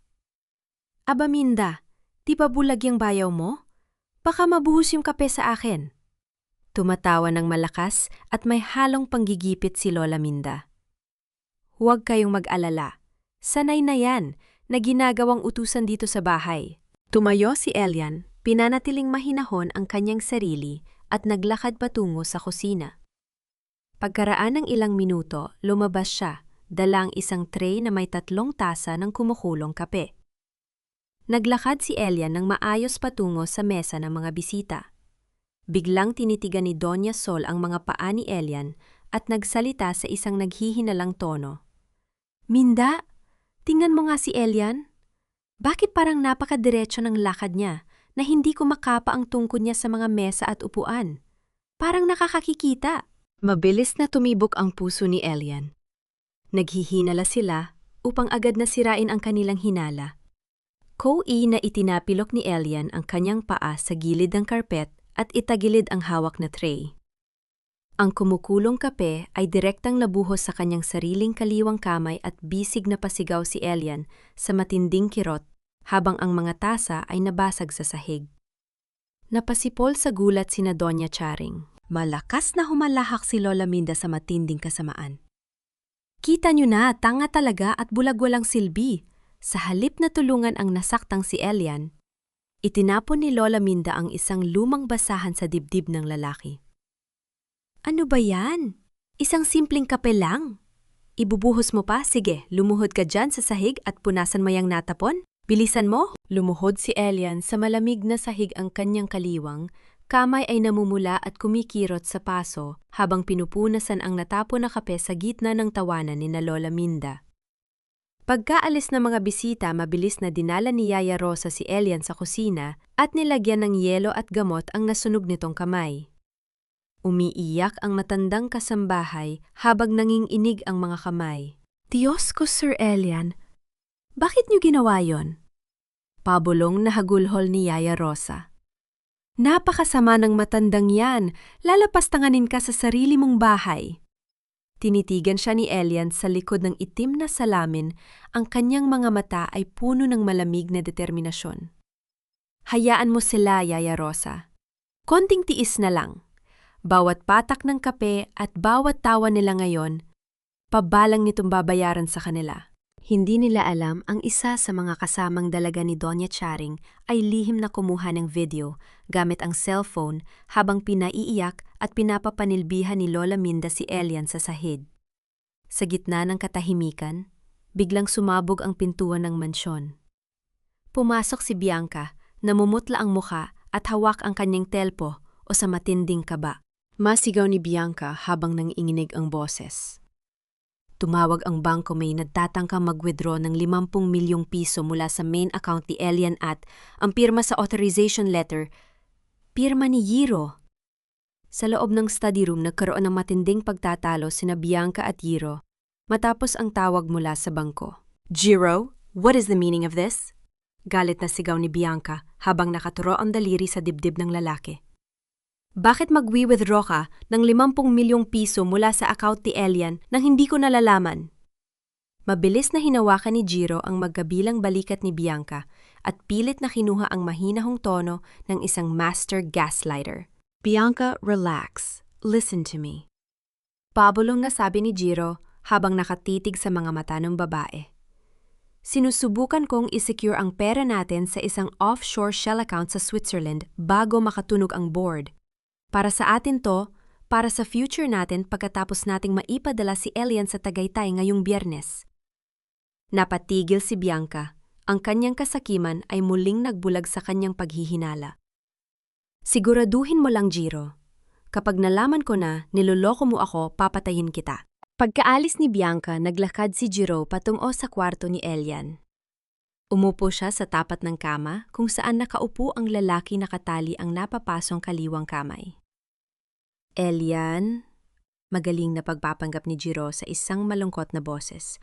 Aba Minda, di ba bulag yung bayaw mo? Baka mabuhos yung kape sa akin. Tumatawa ng malakas at may halong panggigipit si Lola Minda. Huwag kayong mag-alala. Sanay na yan na ginagawang utusan dito sa bahay. Tumayo si Elian, pinanatiling mahinahon ang kanyang sarili at naglakad patungo sa kusina. Pagkaraan ng ilang minuto, lumabas siya, dala ang isang tray na may 3 tasa ng kumukulong kape. Naglakad si Elian ng maayos patungo sa mesa ng mga bisita. Biglang tinitigan ni Doña Sol ang mga paa ni Elian at nagsalita sa isang naghihinalang tono. Minda, tingnan mo nga si Elian. Bakit parang napakadiretso ng lakad niya na hindi kumakapa ang tungkod niya sa mga mesa at upuan? Parang nakakakikita. Mabilis na tumibok ang puso ni Elian. Naghihinala sila upang agad na sirain ang kanilang hinala. Koe na itinapilok ni Elian ang kanyang paa sa gilid ng karpet at itagilid ang hawak na tray. Ang kumukulong kape ay direktang nabuhos sa kanyang sariling kaliwang kamay at bisig na pasigaw si Elian sa matinding kirot habang ang mga tasa ay nabasag sa sahig. Napasipol sa gulat sina Doña Charing. Malakas na humalahak si Lola Minda sa matinding kasamaan. Kita nyo na, tanga talaga at bulag walang silbi. Sa halip na tulungan ang nasaktang si Elian, itinapon ni Lola Minda ang isang lumang basahan sa dibdib ng lalaki. Ano ba yan? Isang simpleng kape lang. Ibubuhos mo pa? Sige, lumuhod ka dyan sa sahig at punasan mo yang natapon. Bilisan mo! Lumuhod si Elian sa malamig na sahig ang kanyang kaliwang. Kamay ay namumula at kumikirot sa paso habang pinupunasan ang natapon na kape sa gitna ng tawanan ni na Lola Minda. Pagkaalis ng mga bisita, mabilis na dinala ni Yaya Rosa si Elian sa kusina at nilagyan ng yelo at gamot ang nasunog nitong kamay. Umiiyak ang matandang kasambahay habang nanginginig ang mga kamay. Diyos ko, Sir Elian, bakit niyo ginawa yon? Pabulong na hagulhol ni Yaya Rosa. Napakasama ng matandang yan, lalapastanganin ka sa sarili mong bahay. Tinitigan siya ni Elian sa likod ng itim na salamin, ang kanyang mga mata ay puno ng malamig na determinasyon. Hayaan mo sila, Yaya Rosa. Konting tiis na lang. Bawat patak ng kape at bawat tawa nila ngayon, pabalang nitong babayaran sa kanila. Hindi nila alam ang isa sa mga kasamang dalaga ni Doña Charing ay lihim na kumuha ng video gamit ang cellphone habang pinaiiyak at pinapapanilbihan ni Lola Minda si Elian sa sahig. Sa gitna ng katahimikan, biglang sumabog ang pintuan ng mansyon. Pumasok si Bianca, namumutla ang muka at hawak ang kanyang telpo o sa matinding kaba. Masigaw ni Bianca habang nanginginig ang boses. Tumawag ang bangko may nagtatangkang mag-withdraw ng 50 milyong piso mula sa main account ni Elian at ang pirma sa authorization letter, pirma ni Jiro. Sa loob ng study room nagkaroon ng matinding pagtatalo sina Bianca at Jiro matapos ang tawag mula sa bangko. Jiro, what is the meaning of this? Galit na sigaw ni Bianca habang nakaturo ang daliri sa dibdib ng lalaki. Bakit mag-withdraw ka ng 50 milyong piso mula sa account ni Elian nang hindi ko nalalaman? Mabilis na hinawakan ni Jiro ang magkabilang balikat ni Bianca at pilit na kinuha ang mahinahong tono ng isang master gaslighter. Bianca, relax. Listen to me. Pabulong na sabi ni Jiro habang nakatitig sa mga mata ng babae. Sinusubukan kong isecure ang pera natin sa isang offshore shell account sa Switzerland bago makatunog ang board. Para sa atin to, para sa future natin pagkatapos nating maipadala si Elian sa Tagaytay ngayong Biyernes. Napatigil si Bianca. Ang kanyang kasakiman ay muling nagbulag sa kanyang paghihinala. Siguraduhin mo lang, Jiro. Kapag nalaman ko na niloloko mo ako, papatayin kita. Pagkaalis ni Bianca, naglakad si Jiro patungo sa kwarto ni Elian. Umupo siya sa tapat ng kama kung saan nakaupo ang lalaki nakatali ang napapasong kaliwang kamay. Elian, magaling na pagpapanggap ni Jiro sa isang malungkot na boses.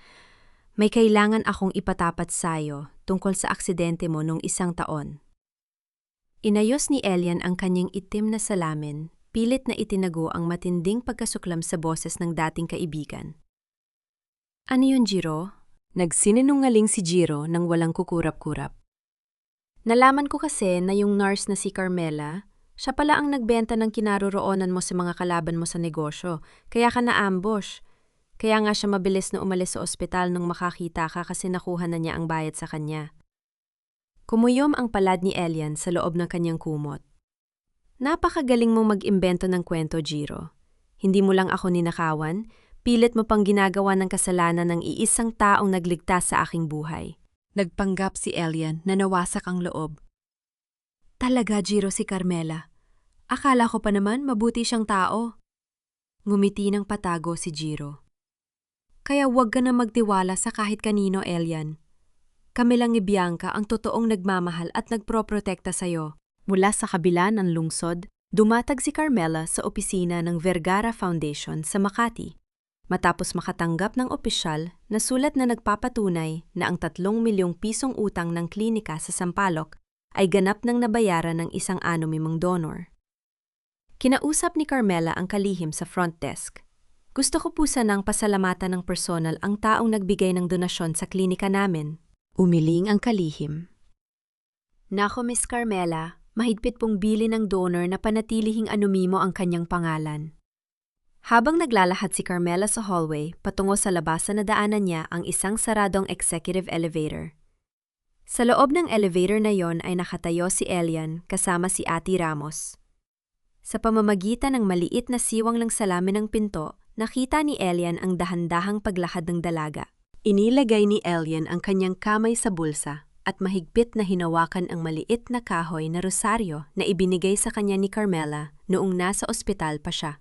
May kailangan akong ipatapat sa'yo tungkol sa aksidente mo nung 1 taon. Inayos ni Elian ang kanyang itim na salamin, pilit na itinago ang matinding pagkasuklam sa boses ng dating kaibigan. Ano yun, Jiro? Nagsinungaling si Jiro nang walang kukurap-kurap. Nalaman ko kasi na yung nurse na si Carmela, siya pala ang nagbenta ng kinaroroonan mo sa mga kalaban mo sa negosyo, kaya ka na-ambush. Kaya nga siya mabilis na umalis sa ospital nung makakita ka kasi nakuha na niya ang bayad sa kanya. Kumuyom ang palad ni Elian sa loob ng kanyang kumot. Napakagaling mong mag-imbento ng kwento, Jiro. Hindi mo lang ako ninakawan, pilit mo pang ginagawa ng kasalanan ng iisang taong nagligtas sa aking buhay. Nagpanggap si Elian na nawasak ang loob. Talaga, Jiro, si Carmela. Akala ko pa naman mabuti siyang tao. Ngumiti ng patago si Jiro. Kaya huwag ka na magtiwala sa kahit kanino, Elian. Kami lang ni Bianca ang totoong nagmamahal at nagproprotekta sa'yo. Mula sa kabila ng lungsod, dumatag si Carmela sa opisina ng Vergara Foundation sa Makati. Matapos makatanggap ng opisyal na sulat na nagpapatunay na ang 3 milyong pisong utang ng klinika sa Sampaloc ay ganap nang nabayaran ng isang anonymong donor. Kinausap ni Carmela ang kalihim sa front desk. Gusto ko po sanang pasalamatan ng personal ang taong nagbigay ng donasyon sa klinika namin. Umiling ang kalihim. Nako, Miss Carmela, mahigpit pong bili ng donor na panatilihing anonimo ang kanyang pangalan. Habang naglalahad si Carmela sa hallway, patungo sa labasan na daanan niya ang isang saradong executive elevator. Sa loob ng elevator na yon ay nakatayo si Elian kasama si Ate Ramos. Sa pamamagitan ng maliit na siwang ng salamin ng pinto, nakita ni Elian ang dahan-dahang paglakad ng dalaga. Inilagay ni Elian ang kanyang kamay sa bulsa at mahigpit na hinawakan ang maliit na kahoy na rosaryo na ibinigay sa kanya ni Carmela noong nasa ospital pa siya.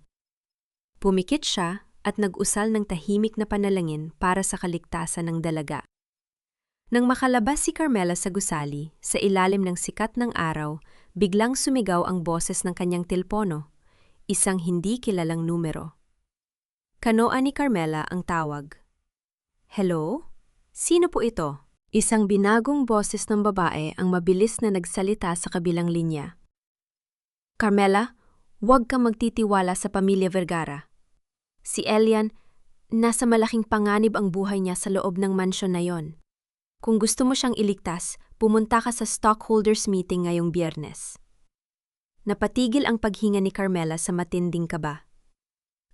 Pumikit siya at nag-usal ng tahimik na panalangin para sa kaligtasan ng dalaga. Nang makalabas si Carmela sa gusali, sa ilalim ng sikat ng araw, biglang sumigaw ang boses ng kanyang tilpono, isang hindi kilalang numero. Kanoa ni Carmela ang tawag. Hello? Sino po ito? Isang binagong boses ng babae ang mabilis na nagsalita sa kabilang linya. Carmela, huwag kang magtitiwala sa pamilya Vergara. Si Elian, Nasa malaking panganib ang buhay niya sa loob ng mansyon na yon. Kung gusto mo siyang iligtas, pumunta ka sa stockholders meeting ngayong Biyernes. Napatigil ang paghinga ni Carmela sa matinding kaba.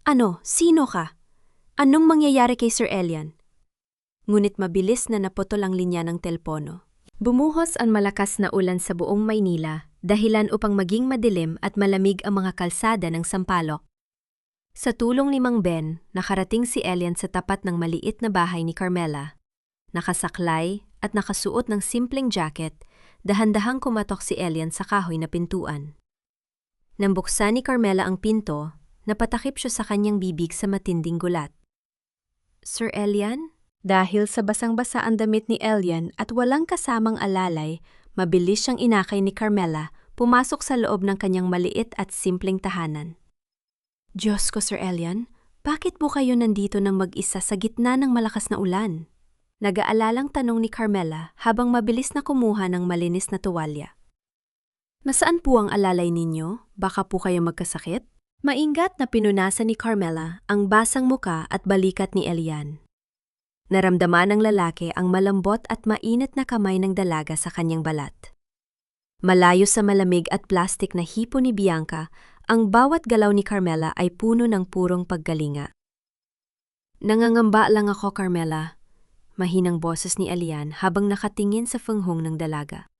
Ano? Sino ka? Anong mangyayari kay Sir Elian? Ngunit mabilis na naputol ang linya ng telpono. Bumuhos ang malakas na ulan sa buong Maynila, dahilan upang maging madilim at malamig ang mga kalsada ng Sampaloc. Sa tulong ni Mang Ben, nakarating si Elian sa tapat ng maliit na bahay ni Carmela. Nakasaklay at nakasuot ng simpleng jacket, dahan-dahang kumatok si Elian sa kahoy na pintuan. Nang buksan ni Carmela ang pinto, napatakip siya sa kanyang bibig sa matinding gulat. Sir Elian? Dahil sa basang-basa ang damit ni Elian at walang kasamang alalay, mabilis siyang inakay ni Carmela, pumasok sa loob ng kanyang maliit at simpleng tahanan. Diyos ko, Sir Elian, bakit po kayo nandito ng mag-isa sa gitna ng malakas na ulan? Nag-aalalang tanong ni Carmela habang mabilis na kumuha ng malinis na tuwalya. Nasaan po ang alalay ninyo? Baka po kayo magkasakit? Maingat na pinunasan ni Carmela ang basang muka at balikat ni Elian. Naramdaman ng lalaki ang malambot at mainit na kamay ng dalaga sa kanyang balat. Malayo sa malamig at plastik na hipo ni Bianca, ang bawat galaw ni Carmela ay puno ng purong paggalinga. Nangangamba lang ako, Carmela, mahinang boses ni Elian habang nakatingin sa fanghong ng dalaga.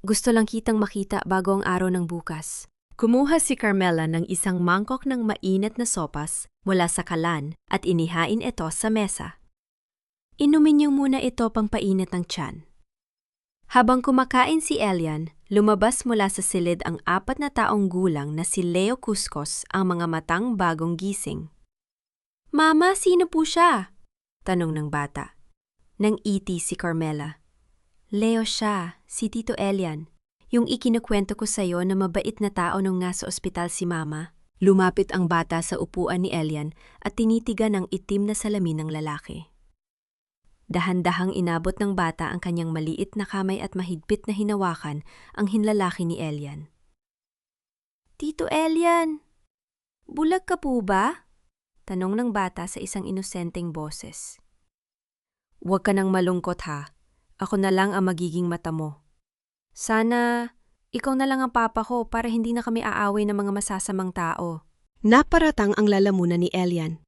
Gusto lang kitang makita bago ang araw ng bukas. Kumuha si Carmela ng isang mangkok ng mainit na sopas mula sa kalan at inihain ito sa mesa. Inumin niyo muna ito pang painit ng tiyan. Habang kumakain si Elian, lumabas mula sa silid ang 4 na taong gulang na si Leo Cuscos, ang mga matang bagong gising. Mama, sino po siya? Tanong ng bata. Nang iti si Carmela. Leo siya, si Tito Elian. Yung ikinukwento ko sa'yo na mabait na tao nung nasa ospital si Mama. Lumapit ang bata sa upuan ni Elian at tinitigan ang itim na salamin ng lalaki. Dahan-dahang inabot ng bata ang kanyang maliit na kamay at mahigpit na hinawakan ang hinlalaki ni Elian. Tito Elian, bulag ka po ba? Tanong ng bata sa isang inosenteng boses. Huwag ka nang malungkot ha, ako na lang ang magiging mata mo. Sana ikaw na lang ang papa ko para hindi na kami aaway ng mga masasamang tao. Naparatang ang lalamunan ni Elian.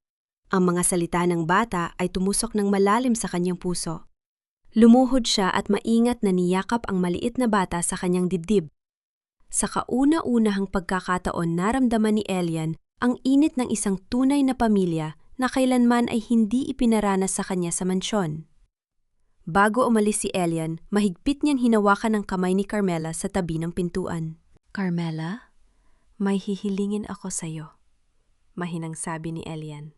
Ang mga salita ng bata ay tumusok ng malalim sa kanyang puso. Lumuhod siya at maingat na niyakap ang maliit na bata sa kanyang dibdib. Sa kauna-unahang pagkakataon naramdaman ni Elian ang init ng isang tunay na pamilya na kailanman ay hindi ipinaranas sa kanya sa mansyon. Bago umalis si Elian, mahigpit niyang hinawakan ang kamay ni Carmela sa tabi ng pintuan. Carmela, may hihilingin ako sa'yo, mahinang sabi ni Elian.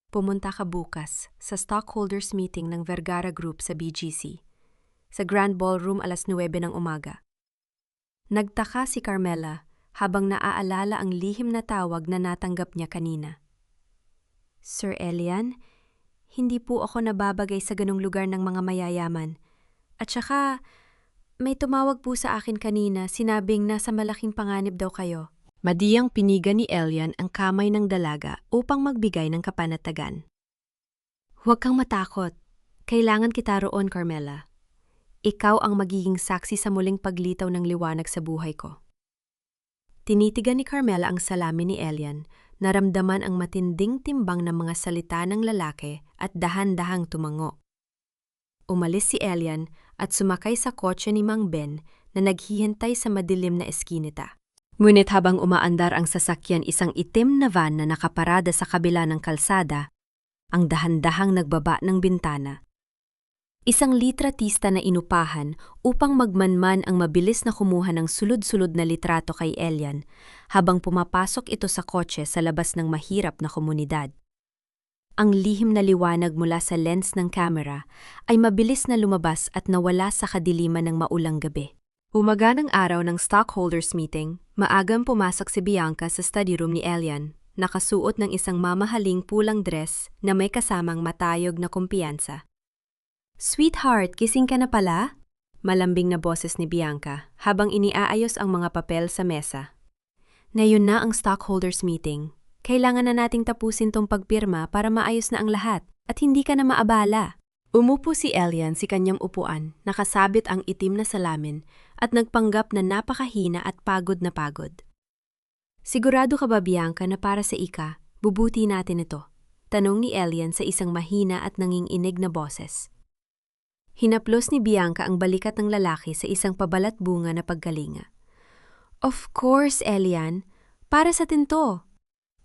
Pumunta ka bukas sa stockholders meeting ng Vergara Group sa BGC, sa Grand Ballroom alas 9 ng umaga. Nagtaka si Carmela habang naaalala ang lihim na tawag na natanggap niya kanina. Sir Elian, hindi po ako nababagay sa ganong lugar ng mga mayayaman. At saka, may tumawag po sa akin kanina sinabing nasa malaking panganib daw kayo. Madiyang pinigan ni Elian ang kamay ng dalaga upang magbigay ng kapanatagan. Huwag kang matakot. Kailangan kita roon, Carmela. Ikaw ang magiging saksi sa muling paglitaw ng liwanag sa buhay ko. Tinitigan ni Carmela ang salamin ni Elian, naramdaman ang matinding timbang ng mga salita ng lalaki at dahan-dahang tumango. Umalis si Elian at sumakay sa kotse ni Mang Ben na naghihintay sa madilim na eskinita. Ngunit habang umaandar ang sasakyan isang itim na van na nakaparada sa kabila ng kalsada, ang dahan-dahang nagbaba ng bintana. Isang litratista na inupahan upang magmanman ang mabilis na kumuha ng sulod-sulod na litrato kay Elian habang pumapasok ito sa kotse sa labas ng mahirap na komunidad. Ang lihim na liwanag mula sa lens ng camera ay mabilis na lumabas at nawala sa kadiliman ng maulang gabi. Umaga ng araw ng stockholders meeting, maagang pumasok si Bianca sa study room ni Elian, nakasuot ng isang mamahaling pulang dress na may kasamang matayog na kumpiyansa. Sweetheart, gising ka na pala? Malambing na boses ni Bianca habang iniaayos ang mga papel sa mesa. Ngayon na ang stockholders meeting. Kailangan na nating tapusin tong pagpirma para maayos na ang lahat at hindi ka na maabala. Umupo si Elian sa kanyang upuan, nakasabit ang itim na salamin at nagpanggap na napakahina at pagod na pagod. Sigurado ka ba, Bianca, na para sa ika, bubuti natin ito? Tanong ni Elian sa isang mahina at nanginginig na boses. Hinaplos ni Bianca ang balikat ng lalaki sa isang pabalat bunga na pagkalinga. Of course, Elian. Para sa tinto.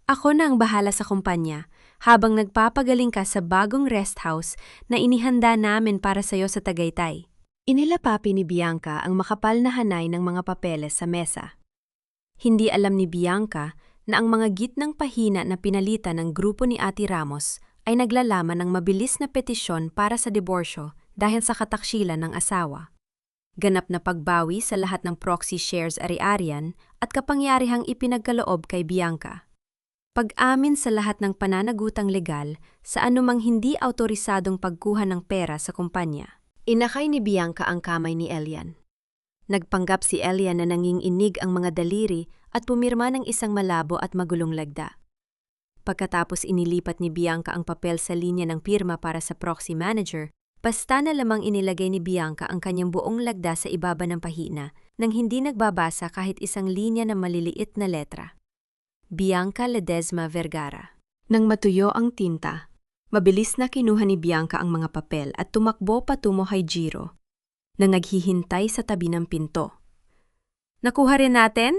Ako na ang bahala sa kumpanya habang nagpapagaling ka sa bagong rest house na inihanda namin para sa'yo sa Tagaytay. Inilapapi ni Bianca ang makapal na hanay ng mga papeles sa mesa. Hindi alam ni Bianca na ang mga gitnang pahina na pinalitan ng grupo ni Ate Ramos ay naglalaman ng mabilis na petisyon para sa diborsyo dahil sa kataksilan ng asawa. Ganap na pagbawi sa lahat ng proxy shares ari-arian at kapangyarihang ipinagkaloob kay Bianca. Pag-amin sa lahat ng pananagutang legal sa anumang hindi autorisadong pagkuha ng pera sa kumpanya. Inakay ni Bianca ang kamay ni Elian. Nagpanggap si Elian na nanginginig ang mga daliri at pumirma ng isang malabo at magulong lagda. Pagkatapos inilipat ni Bianca ang papel sa linya ng pirma para sa proxy manager, basta na lamang inilagay ni Bianca ang kanyang buong lagda sa ibaba ng pahina nang hindi nagbabasa kahit isang linya na maliliit na letra. Bianca Ledesma Vergara. Nang matuyo ang tinta, mabilis na kinuha ni Bianca ang mga papel at tumakbo patungo kay Giro, na naghihintay sa tabi ng pinto. Nakuha rin natin?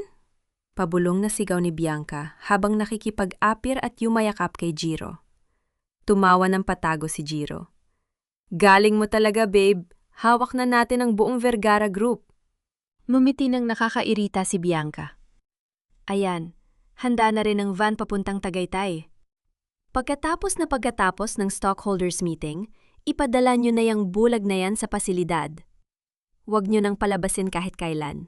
Pabulong na sigaw ni Bianca habang nakikipag-apir at yumayakap kay Giro. Tumawa ng patago si Giro. Galing mo talaga, babe. Hawak na natin ang buong Vergara Group. Mumiti ng nakakairita si Bianca. Ayan, handa na rin ang van papuntang Tagaytay. Pagkatapos ng stockholders meeting, ipadala nyo na yung bulag na yan sa pasilidad. Huwag nyo nang palabasin kahit kailan.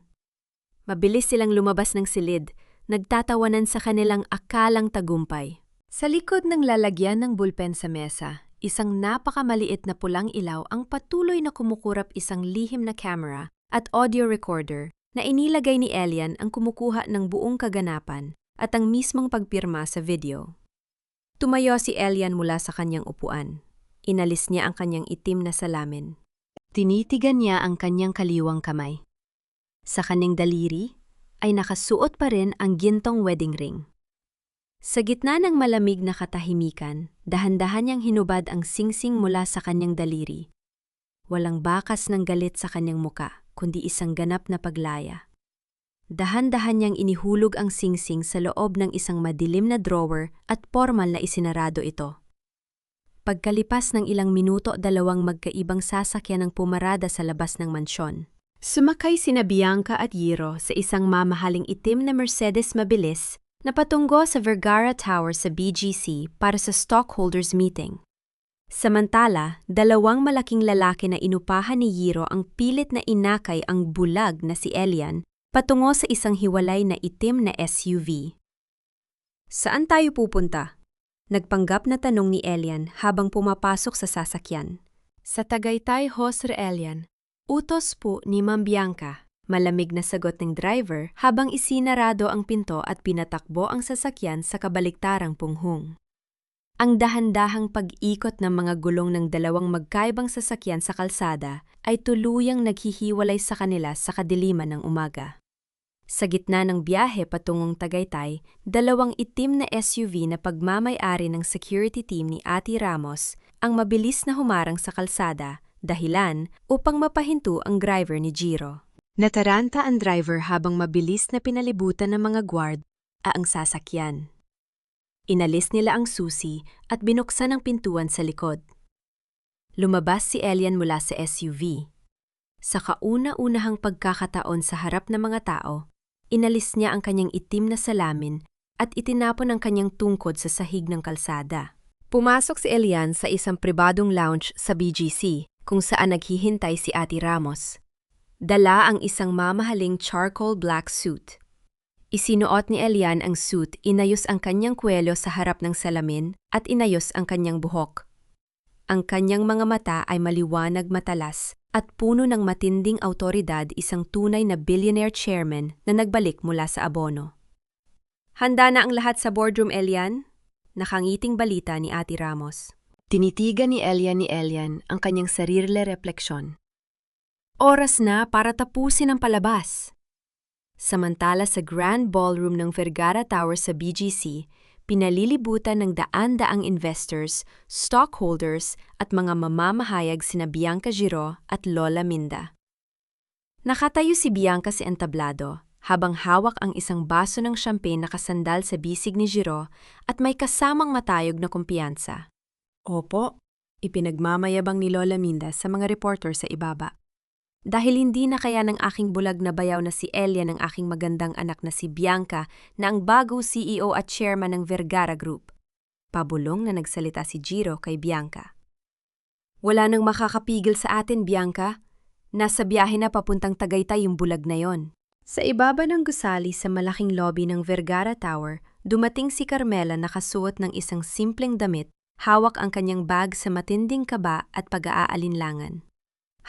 Mabilis silang lumabas ng silid, nagtatawanan sa kanilang akalang tagumpay. Sa likod ng lalagyan ng bulpen sa mesa, isang napakamaliit na pulang ilaw ang patuloy na kumukurap isang lihim na camera at audio recorder na inilagay ni Elian ang kumukuha ng buong kaganapan at ang mismong pagpirma sa video. Tumayo si Elian mula sa kanyang upuan. Inalis niya ang kanyang itim na salamin. Tinitigan niya ang kanyang kaliwang kamay. Sa kanyang daliri ay nakasuot pa rin ang gintong wedding ring. Sa gitna ng malamig na katahimikan, dahan-dahan niyang hinubad ang singsing mula sa kanyang daliri. Walang bakas ng galit sa kanyang muka, kundi isang ganap na paglaya. Dahan-dahan niyang inihulog ang singsing sa loob ng isang madilim na drawer at formal na isinarado ito. Pagkalipas ng ilang minuto, dalawang magkaibang sasakyan ang pumarada sa labas ng mansyon. Sumakay sina Bianca at Giro sa isang mamahaling itim na Mercedes mabilis na patungo sa Vergara Tower sa BGC para sa stockholders meeting. Samantala, dalawang malaking lalaki na inupahan ni Giro ang pilit na inakay ang bulag na si Elian patungo sa isang hiwalay na itim na SUV. Saan tayo pupunta? Nagpanggap na tanong ni Elian habang pumapasok sa sasakyan. Sa Tagaytay ho, Sir Elian. Utos po ni Ma'am Bianca. Malamig na sagot ng driver habang isinarado ang pinto at pinatakbo ang sasakyan sa kabaliktarang punghong. Ang dahan-dahang pag-ikot ng mga gulong ng dalawang magkaibang sasakyan sa kalsada ay tuluyang naghihiwalay sa kanila sa kadiliman ng umaga. Sa gitna ng biyahe patungong Tagaytay, dalawang itim na SUV na pagmamay-ari ng security team ni Ate Ramos ang mabilis na humarang sa kalsada, dahilan upang mapahinto ang driver ni Giro. Nataranta ang driver habang mabilis na pinalibutan ng mga guard ang sasakyan. Inalis nila ang susi at binuksan ang pintuan sa likod. Lumabas si Elian mula sa SUV. Sa kauna-unahang pagkakataon sa harap ng mga tao, inalis niya ang kanyang itim na salamin at itinapon ang kanyang tungkod sa sahig ng kalsada. Pumasok si Elian sa isang pribadong lounge sa BGC kung saan naghihintay si Ate Ramos. Dala ang isang mamahaling charcoal black suit. Isinuot ni Elian ang suit, inayos ang kanyang kwelyo sa harap ng salamin at inayos ang kanyang buhok. Ang kanyang mga mata ay maliwanag matalas at puno ng matinding awtoridad, isang tunay na billionaire chairman na nagbalik mula sa abono. Handa na ang lahat sa boardroom, Elian? Nakangiting balita ni Ate Ramos. Tinitigan ni Elian ang kanyang sarili refleksyon. Oras na para tapusin ang palabas. Samantala sa Grand Ballroom ng Vergara Tower sa BGC, pinalilibutan ng daan-daang investors, stockholders at mga mamamahayag sina Bianca Giro at Lola Minda. Nakatayo si Bianca sa entablado habang hawak ang isang baso ng champagne na kasandal sa bisig ni Giro at may kasamang matayog na kumpiyansa. Opo, ipinagmamayabang ni Lola Minda sa mga reporter sa ibaba. Dahil hindi na kaya ng aking bulag na bayaw na si Elia ng aking magandang anak na si Bianca na ang bagong CEO at chairman ng Vergara Group. Pabulong na nagsalita si Giro kay Bianca. Wala nang makakapigil sa atin, Bianca. Nasa biyahe na papuntang Tagaytay yung bulag na yon. Sa ibaba ng gusali sa malaking lobby ng Vergara Tower, dumating si Carmela nakasuot ng isang simpleng damit, hawak ang kanyang bag sa matinding kaba at pag-aalinlangan.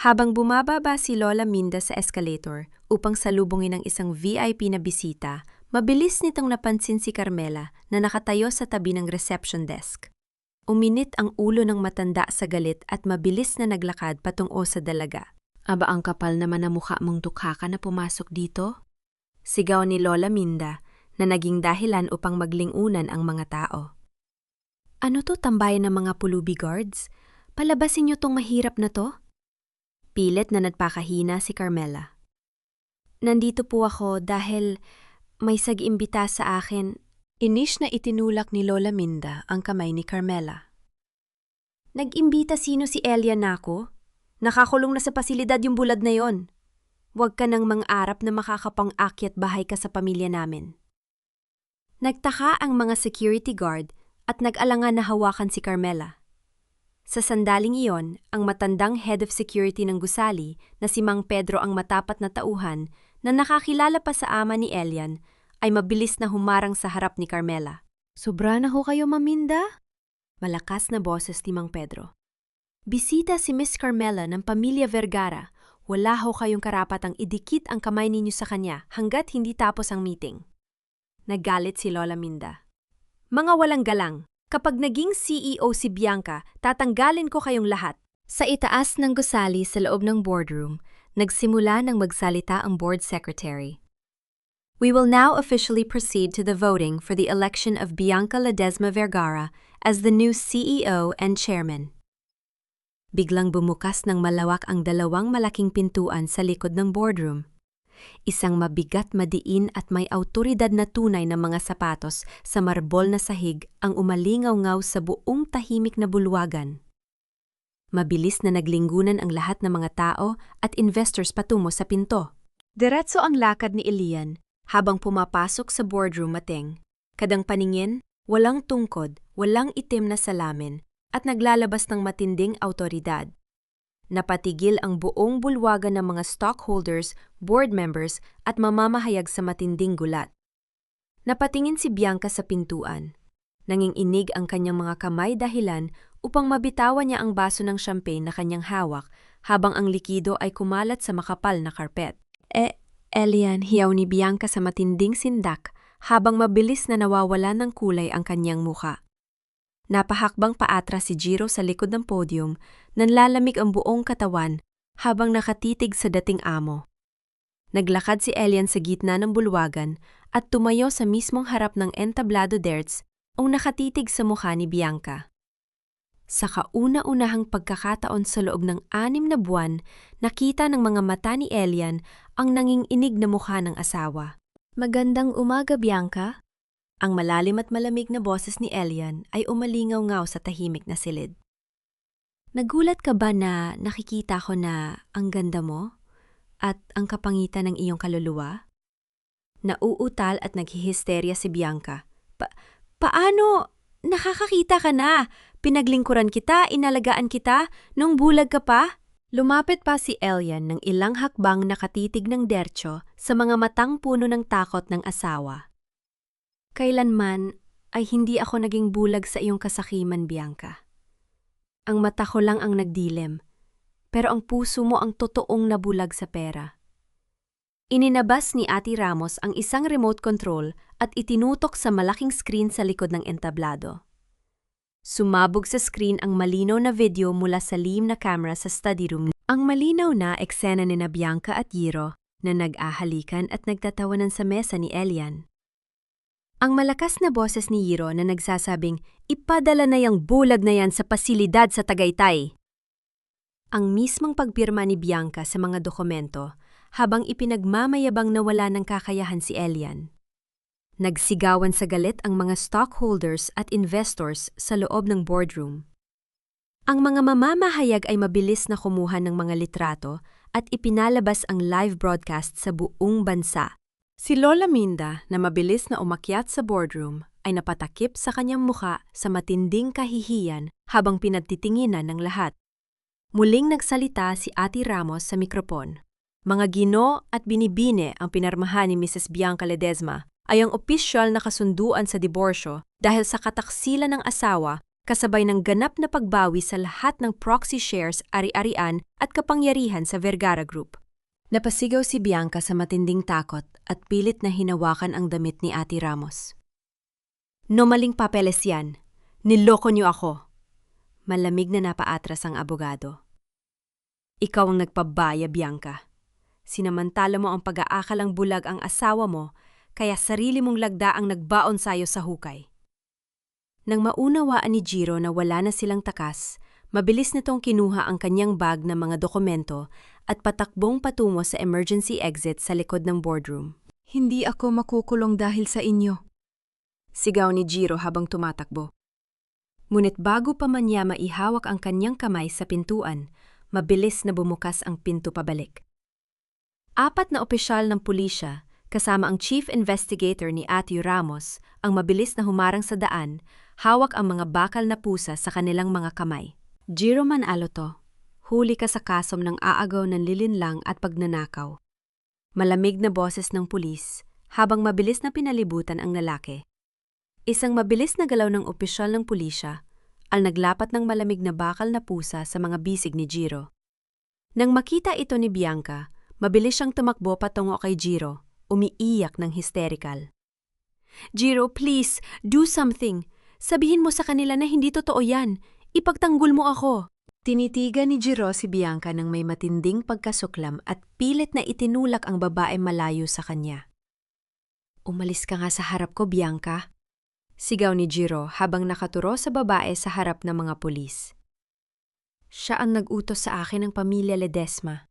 Habang bumababa si Lola Minda sa escalator upang salubungin ang isang VIP na bisita, mabilis nitong napansin si Carmela na nakatayo sa tabi ng reception desk. Uminit ang ulo ng matanda sa galit at mabilis na naglakad patungo sa dalaga. Aba ang kapal naman na mukha mong tukha ka na pumasok dito? Sigaw ni Lola Minda na naging dahilan upang maglingunan ang mga tao. Ano to, tambayan ng mga pulubi guards? Palabasin niyo tong mahirap na to? Pilit na nagpakahina si Carmela. Nandito po ako dahil may sag-imbita sa akin. Inis na itinulak ni Lola Minda ang kamay ni Carmela. Nag-imbita sino si Elia na ako? Nakakulong na sa pasilidad yung bulag na yon. Huwag ka nang mang-arap na makakapang-akyat bahay ka sa pamilya namin. Nagtaka ang mga security guard at nag-alangan na hawakan si Carmela. Sa sandaling iyon, ang matandang head of security ng gusali na si Mang Pedro ang matapat na tauhan na nakakilala pa sa ama ni Elian ay mabilis na humarang sa harap ni Carmela. Sobra na ho kayo, Maminda? Malakas na boses ni Mang Pedro. Bisita si Miss Carmela ng pamilya Vergara. Wala ho kayong karapatang idikit ang kamay ninyo sa kanya hanggat hindi tapos ang meeting. Naggalit si Lola Minda. Mga walang galang. Kapag naging CEO si Bianca, tatanggalin ko kayong lahat. Sa itaas ng gusali sa loob ng boardroom, nagsimula ng magsalita ang board secretary. We will now officially proceed to the voting for the election of Bianca Ledesma Vergara as the new CEO and chairman. Biglang bumukas ng malawak ang dalawang malaking pintuan sa likod ng boardroom. Isang mabigat, madiin at may awtoridad na tunay na mga sapatos sa marbol na sahig ang umalingaw-ngaw sa buong tahimik na bulwagan. Mabilis na naglinggunan ang lahat ng mga tao at investors patungo sa pinto. Diretso ang lakad ni Elian habang pumapasok sa boardroom mateng. Kadang paningin, walang tungkod, walang itim na salamin at naglalabas ng matinding awtoridad. Napatigil ang buong bulwagan ng mga stockholders, board members at mamamahayag sa matinding gulat. Napatingin si Bianca sa pintuan. Nanginginig ang kanyang mga kamay dahilan upang mabitawan niya ang baso ng champagne na kanyang hawak habang ang likido ay kumalat sa makapal na karpet. Elian, hiyaw ni Bianca sa matinding sindak habang mabilis na nawawala ng kulay ang kanyang mukha. Napahakbang paatras si Giro sa likod ng podium, nanlalamig ang buong katawan habang nakatitig sa dating amo. Naglakad si Elian sa gitna ng bulwagan at tumayo sa mismong harap ng entablado darts o nakatitig sa mukha ni Bianca. Sa kauna-unahang pagkakataon sa loob ng 6 na buwan, nakita ng mga mata ni Elian ang nanginginig na mukha ng asawa. Magandang umaga, Bianca. Ang malalim at malamig na boses ni Elian ay umalingaw-ngaw sa tahimik na silid. Nagulat ka ba na nakikita ko na ang ganda mo at ang kapangitan ng iyong kaluluwa? Nauutal at naghihisterya si Bianca. Paano? Nakakakita ka na! Pinaglingkuran kita, inalagaan kita, nung bulag ka pa? Lumapit pa si Elian ng ilang hakbang nakatitig ng dercho sa mga matang puno ng takot ng asawa. Kailanman ay hindi ako naging bulag sa iyong kasakiman, Bianca. Ang mata ko lang ang nagdilim, pero ang puso mo ang totoong nabulag sa pera. Ininabas ni Ate Ramos ang isang remote control at itinutok sa malaking screen sa likod ng entablado. Sumabog sa screen ang malinaw na video mula sa lihim na camera sa study room. Ang malinaw na eksena ni Bianca at Jiro na nag-ahalikan at nagtatawanan sa mesa ni Elian. Ang malakas na boses ni Jiro na nagsasabing, "Ipadala na yang bulag na yan sa pasilidad sa Tagaytay." Ang mismong pagpirma ni Bianca sa mga dokumento habang ipinagmamayabang na wala ng kakayahan si Elian. Nagsigawan sa galit ang mga stockholders at investors sa loob ng boardroom. Ang mga mamamahayag ay mabilis na kumuha ng mga litrato at ipinalabas ang live broadcast sa buong bansa. Si Lola Minda na mabilis na umakyat sa boardroom ay napatakip sa kanyang muka sa matinding kahihiyan habang pinagtitinginan ng lahat. Muling nagsalita si Ate Ramos sa mikropon. Mga gino at binibine ang pinarmahan ni Mrs. Bianca Ledesma ay ang opisyal na kasunduan sa diborsyo dahil sa kataksilan ng asawa kasabay ng ganap na pagbawi sa lahat ng proxy shares, ari-arian at kapangyarihan sa Vergara Group. Napasigaw si Bianca sa matinding takot at pilit na hinawakan ang damit ni Ate Ramos. "No maling papeles yan. Niloko niyo ako." Malamig na napaatras ang abogado. "Ikaw ang nagpabaya, Bianca. Sinamantala mo ang pag-aakalang bulag ang asawa mo, kaya sarili mong lagda ang nagbaon sayo sa hukay." Nang maunawaan ni Jiro na wala na silang takas, mabilis nitong kinuha ang kanyang bag ng mga dokumento at patakbong patungo sa emergency exit sa likod ng boardroom. Hindi ako makukulong dahil sa inyo, Sigaw ni Jiro habang tumatakbo. Ngunit bago pa man niya maihawak ang kanyang kamay sa pintuan, mabilis na bumukas ang pinto pabalik. 4 na opisyal ng pulisya, kasama ang chief investigator ni Ate Ramos, ang mabilis na humarang sa daan, hawak ang mga bakal na pusa sa kanilang mga kamay. "Jiro Manalo to, huli ka sa kasom ng aagaw ng lilinlang at pagnanakaw." Malamig na boses ng pulis, habang mabilis na pinalibutan ang lalaki. Isang mabilis na galaw ng opisyal ng pulisya, ang naglapat ng malamig na bakal na pusa sa mga bisig ni Jiro. Nang makita ito ni Bianca, mabilis siyang tumakbo patungo kay Jiro, umiiyak ng hysterical. "Jiro, please, do something. Sabihin mo sa kanila na hindi totoo yan. Ipagtanggol mo ako." Tinitigan ni Jiro si Bianca ng may matinding pagkasuklam at pilit na itinulak ang babae malayo sa kanya. "Umalis ka nga sa harap ko, Bianca." Sigaw ni Jiro habang nakaturo sa babae sa harap ng mga pulis. "Siya ang nag-utos sa akin ng pamilya Ledesma.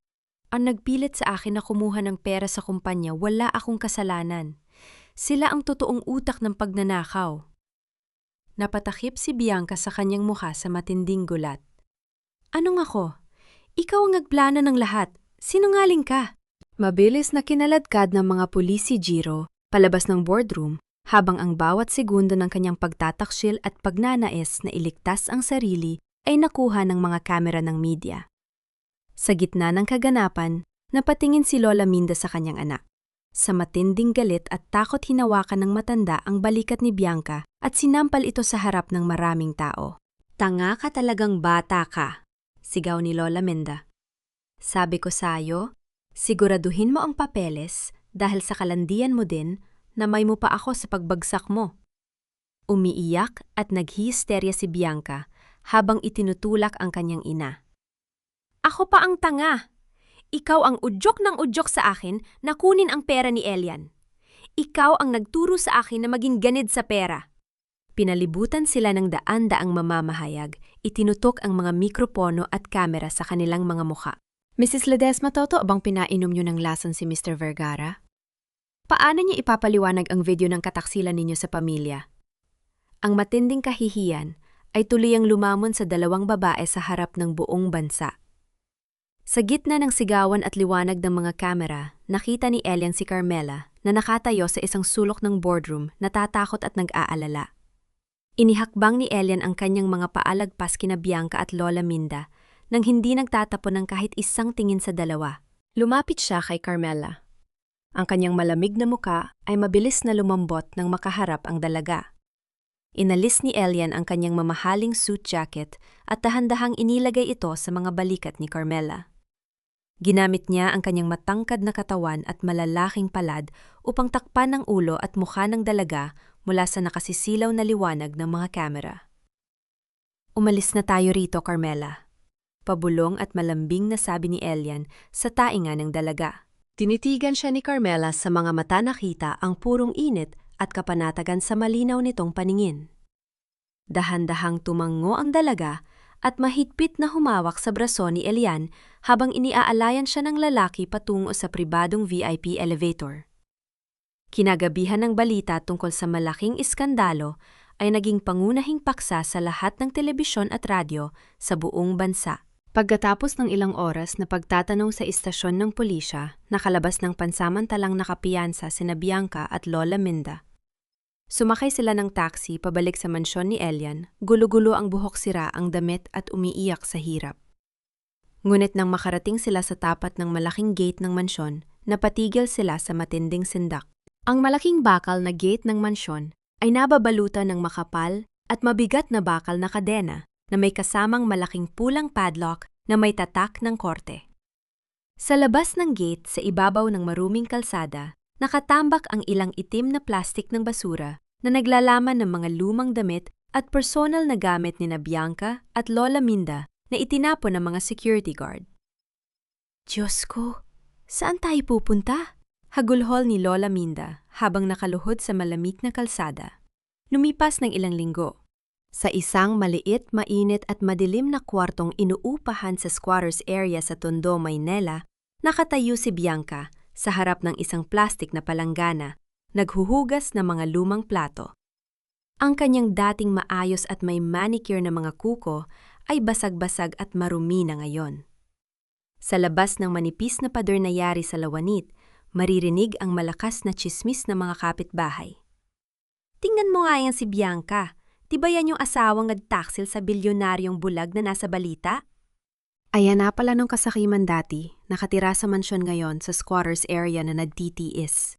Ang nagpilit sa akin na kumuha ng pera sa kumpanya, wala akong kasalanan. Sila ang totoong utak ng pagnanakaw." Napatakip si Bianca sa kanyang mukha sa matinding gulat. "Anong ako? Ikaw ang nagplano ng lahat. Sinungaling ka." Mabilis na kinaladkad ng mga pulis si Jiro palabas ng boardroom habang ang bawat segundo ng kanyang pagtataksil at pagnanais na iligtas ang sarili ay nakuha ng mga kamera ng media. Sa gitna ng kaganapan, napatingin si Lola Minda sa kanyang anak. Sa matinding galit at takot hinawakan ng matanda ang balikat ni Bianca at sinampal ito sa harap ng maraming tao. "Tanga ka talagang bata ka," sigaw ni Lola Minda. "Sabi ko sa'yo, siguraduhin mo ang papeles dahil sa kalandian mo din, namay mo pa ako sa pagbagsak mo." Umiiyak at naghihisterya si Bianca habang itinutulak ang kanyang ina. "Ako pa ang tanga! Ikaw ang udyok ng udyok sa akin na kunin ang pera ni Elian. Ikaw ang nagturo sa akin na maging ganid sa pera." Pinalibutan sila ng daan-daang mamamahayag, itinutok ang mga mikropono at kamera sa kanilang mga mukha. "Mrs. Ledesma, totoo bang pinainom niyo ng lason si Mr. Vergara? Paano niyo ipapaliwanag ang video ng kataksilan ninyo sa pamilya?" Ang matinding kahihiyan ay tuluyang lumamon sa 2 babae sa harap ng buong bansa. Sa gitna ng sigawan at liwanag ng mga kamera, nakita ni Elian si Carmela na nakatayo sa isang sulok ng boardroom, natatakot at nag-aalala. Inihakbang ni Elian ang kanyang mga paalagpas kina Bianca at Lola Minda nang hindi nagtatapon ng kahit isang tingin sa dalawa. Lumapit siya kay Carmela. Ang kanyang malamig na muka ay mabilis na lumambot nang makaharap ang dalaga. Inalis ni Elian ang kanyang mamahaling suit jacket at dahan-dahang inilagay ito sa mga balikat ni Carmela. Ginamit niya ang kanyang matangkad na katawan at malalaking palad upang takpan ang ulo at mukha ng dalaga mula sa nakasisilaw na liwanag ng mga kamera. "Umalis na tayo rito, Carmela." Pabulong at malambing na sabi ni Elian sa tainga ng dalaga. Tinitigan siya ni Carmela sa mga mata, nakita ang purong init at kapanatagan sa malinaw nitong paningin. Dahan-dahang tumango ang dalaga at mahigpit na humawak sa braso ni Elian habang iniaalayan siya ng lalaki patungo sa pribadong VIP elevator. Kinagabihan ng balita tungkol sa malaking iskandalo ay naging pangunahing paksa sa lahat ng telebisyon at radyo sa buong bansa. Pagkatapos ng ilang oras na pagtatanong sa istasyon ng pulisya, nakalabas ng pansamantalang nakapiyansa sina Bianca at Lola Minda. Sumakay sila ng taxi pabalik sa mansyon ni Elian, gulo-gulo ang buhok, sira ang damit at umiiyak sa hirap. Ngunit nang makarating sila sa tapat ng malaking gate ng mansyon, napatigil sila sa matinding sindak. Ang malaking bakal na gate ng mansyon ay nababalutan ng makapal at mabigat na bakal na kadena na may kasamang malaking pulang padlock na may tatak ng korte. Sa labas ng gate, sa ibabaw ng maruming kalsada, nakatambak ang ilang itim na plastik ng basura na naglalaman ng mga lumang damit at personal na gamit ni Bianca at Lola Minda na itinapon ng mga security guard. "Diyos ko, saan tayo pupunta?" Hagulhol ni Lola Minda habang nakaluhod sa malamig na kalsada. Lumipas ng ilang linggo. Sa isang maliit, mainit at madilim na kwartong inuupahan sa squatters area sa Tondo, Maynila, nakatayo si Bianca sa harap ng isang plastik na palanggana, naghuhugas ng mga lumang plato. Ang kanyang dating maayos at may manicure na mga kuko ay basag-basag at marumi na ngayon. Sa labas ng manipis na pader na yari sa lawanit, maririnig ang malakas na tsismis ng mga kapitbahay. "Tingnan mo nga yan si Bianca. Diba yan yung asawang nagtaksil sa bilyonaryong bulag na nasa balita?" Ayan na pala nung kasakiman dati, nakatira sa mansyon ngayon sa squatters area na nagtitiis.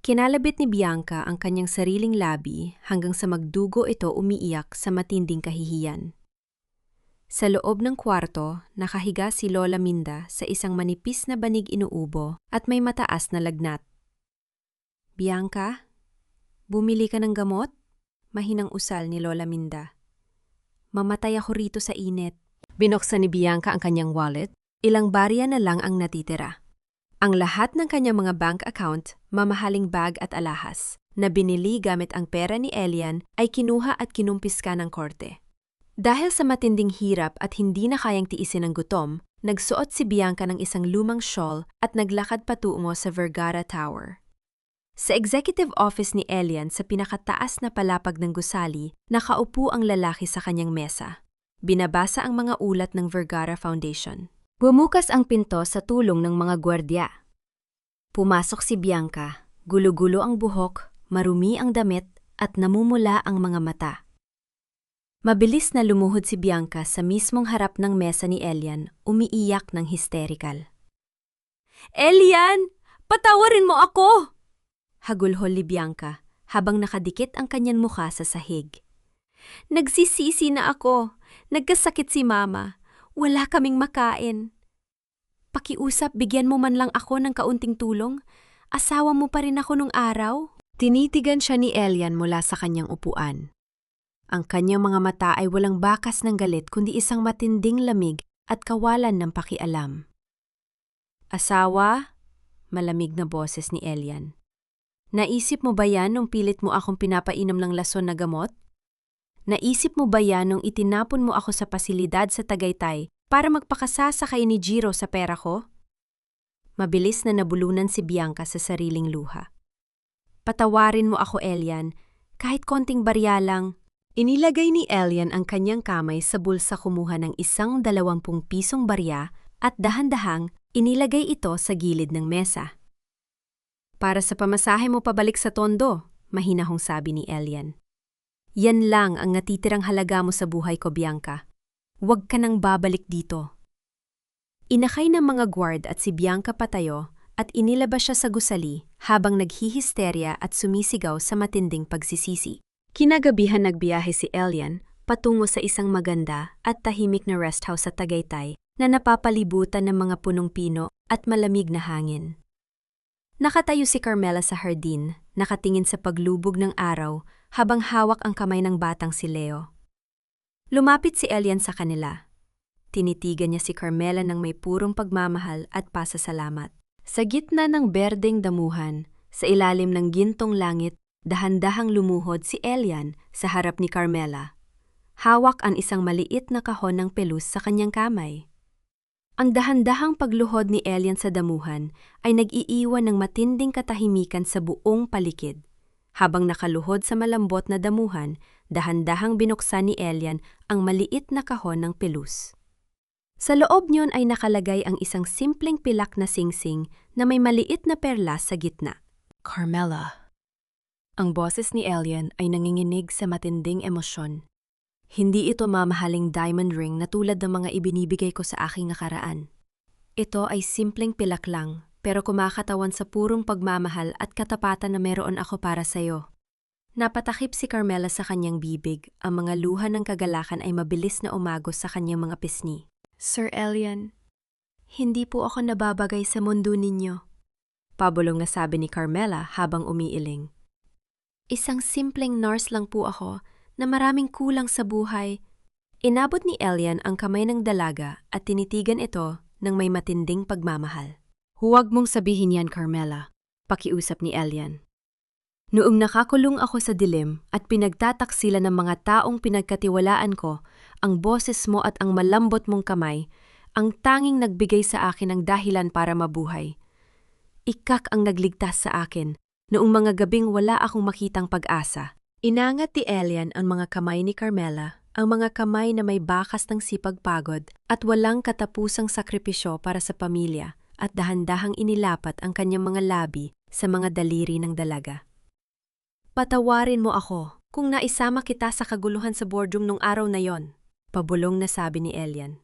Kinalabit ni Bianca ang kanyang sariling labi hanggang sa magdugo ito umiiyak sa matinding kahihiyan. Sa loob ng kwarto, nakahiga si Lola Minda sa isang manipis na banig inuubo at may mataas na lagnat. "Bianca, bumili ka ng gamot?" Mahinang usal ni Lola Minda. "Mamatay ako rito sa init." Binuksan ni Bianca ang kanyang wallet. Ilang barya na lang ang natitira. Ang lahat ng kanyang mga bank account, mamahaling bag at alahas, na binili gamit ang pera ni Elian ay kinuha at kinumpiska ng korte. Dahil sa matinding hirap at hindi na kayang tiisin ng gutom, nagsuot si Bianca ng isang lumang shawl at naglakad patungo sa Vergara Tower. Sa executive office ni Elian sa pinakataas na palapag ng gusali, nakaupo ang lalaki sa kanyang mesa. Binabasa ang mga ulat ng Vergara Foundation. Bumukas ang pinto sa tulong ng mga gwardya. Pumasok si Bianca, gulo-gulo ang buhok, marumi ang damit at namumula ang mga mata. Mabilis na lumuhod si Bianca sa mismong harap ng mesa ni Elian, umiiyak ng hysterical. "Elian, patawarin mo ako!" Hagulhol ni Bianca habang nakadikit ang kanyang mukha sa sahig. "Nagsisisi na ako. Nagkasakit si Mama. Wala kaming makain. Pakiusap, bigyan mo man lang ako ng kaunting tulong. Asawa mo pa rin ako nung araw." Tinitigan siya ni Elian mula sa kanyang upuan. Ang kanyang mga mata ay walang bakas ng galit kundi isang matinding lamig at kawalan ng pakialam. "Asawa?" Malamig na boses ni Elian. "Naisip mo ba yan nung pilit mo akong pinapainom ng lason na gamot? Naisip mo ba yan nung itinapon mo ako sa pasilidad sa Tagaytay para magpakasasakay ni Jiro sa pera ko?" Mabilis na nabulunan si Bianca sa sariling luha. "Patawarin mo ako, Elian. Kahit konting barya lang." Inilagay ni Elian ang kanyang kamay sa bulsa, kumuha ng isang 20 pisong barya at dahan-dahang inilagay ito sa gilid ng mesa. "Para sa pamasahe mo pabalik sa Tondo," mahinahong sabi ni Elian. "Yan lang ang natitirang halaga mo sa buhay ko, Bianca. Huwag ka nang babalik dito." Inakay ng mga guard at si Bianca patayo at inilabas siya sa gusali habang naghihisterya at sumisigaw sa matinding pagsisisi. Kinagabihan nagbiyahe si Elian patungo sa isang maganda at tahimik na rest house sa Tagaytay na napapalibutan ng mga punong pino at malamig na hangin. Nakatayo si Carmela sa hardin, nakatingin sa paglubog ng araw habang hawak ang kamay ng batang si Leo. Lumapit si Elian sa kanila. Tinitigan niya si Carmela ng may purong pagmamahal at pasasalamat. Sa gitna ng berdeng damuhan, sa ilalim ng gintong langit, dahan-dahang lumuhod si Elian sa harap ni Carmela. Hawak ang isang maliit na kahon ng pelus sa kanyang kamay. Ang dahan-dahang pagluhod ni Elian sa damuhan ay nag-iiwan ng matinding katahimikan sa buong paligid. Habang nakaluhod sa malambot na damuhan, dahan-dahang binuksan ni Elian ang maliit na kahon ng pelus. Sa loob niyon ay nakalagay ang isang simpleng pilak na singsing na may maliit na perlas sa gitna. Carmela. Ang boses ni Elian ay nanginginig sa matinding emosyon. Hindi ito mamahaling diamond ring na tulad ng mga ibinibigay ko sa aking nakaraan. Ito ay simpleng pilak lang, pero kumakatawan sa purong pagmamahal at katapatan na meron ako para sa'yo. Napatakip si Carmela sa kanyang bibig, ang mga luha ng kagalakan ay mabilis na umagos sa kanyang mga pisngi. Sir Elian, hindi po ako nababagay sa mundo ninyo, pabulong na sabi ni Carmela habang umiiling. Isang simpleng nurse lang po ako na maraming kulang sa buhay. Inabot ni Elian ang kamay ng dalaga at tinitigan ito ng may matinding pagmamahal. Huwag mong sabihin yan, Carmela, pakiusap ni Elian. Noong nakakulong ako sa dilim at pinagtataksila ng mga taong pinagkatiwalaan ko, ang boses mo at ang malambot mong kamay, ang tanging nagbigay sa akin ng dahilan para mabuhay. Ikak ang nagligtas sa akin, noong mga gabing wala akong makitang pag-asa. Inangat ni Elian ang mga kamay ni Carmela, ang mga kamay na may bakas ng sipagpagod at walang katapusang sakripisyo para sa pamilya, at dahan-dahang inilapat ang kanyang mga labi sa mga daliri ng dalaga. Patawarin mo ako kung naisama kita sa kaguluhan sa boardroom nung araw na yon, pabulong na sabi ni Elian.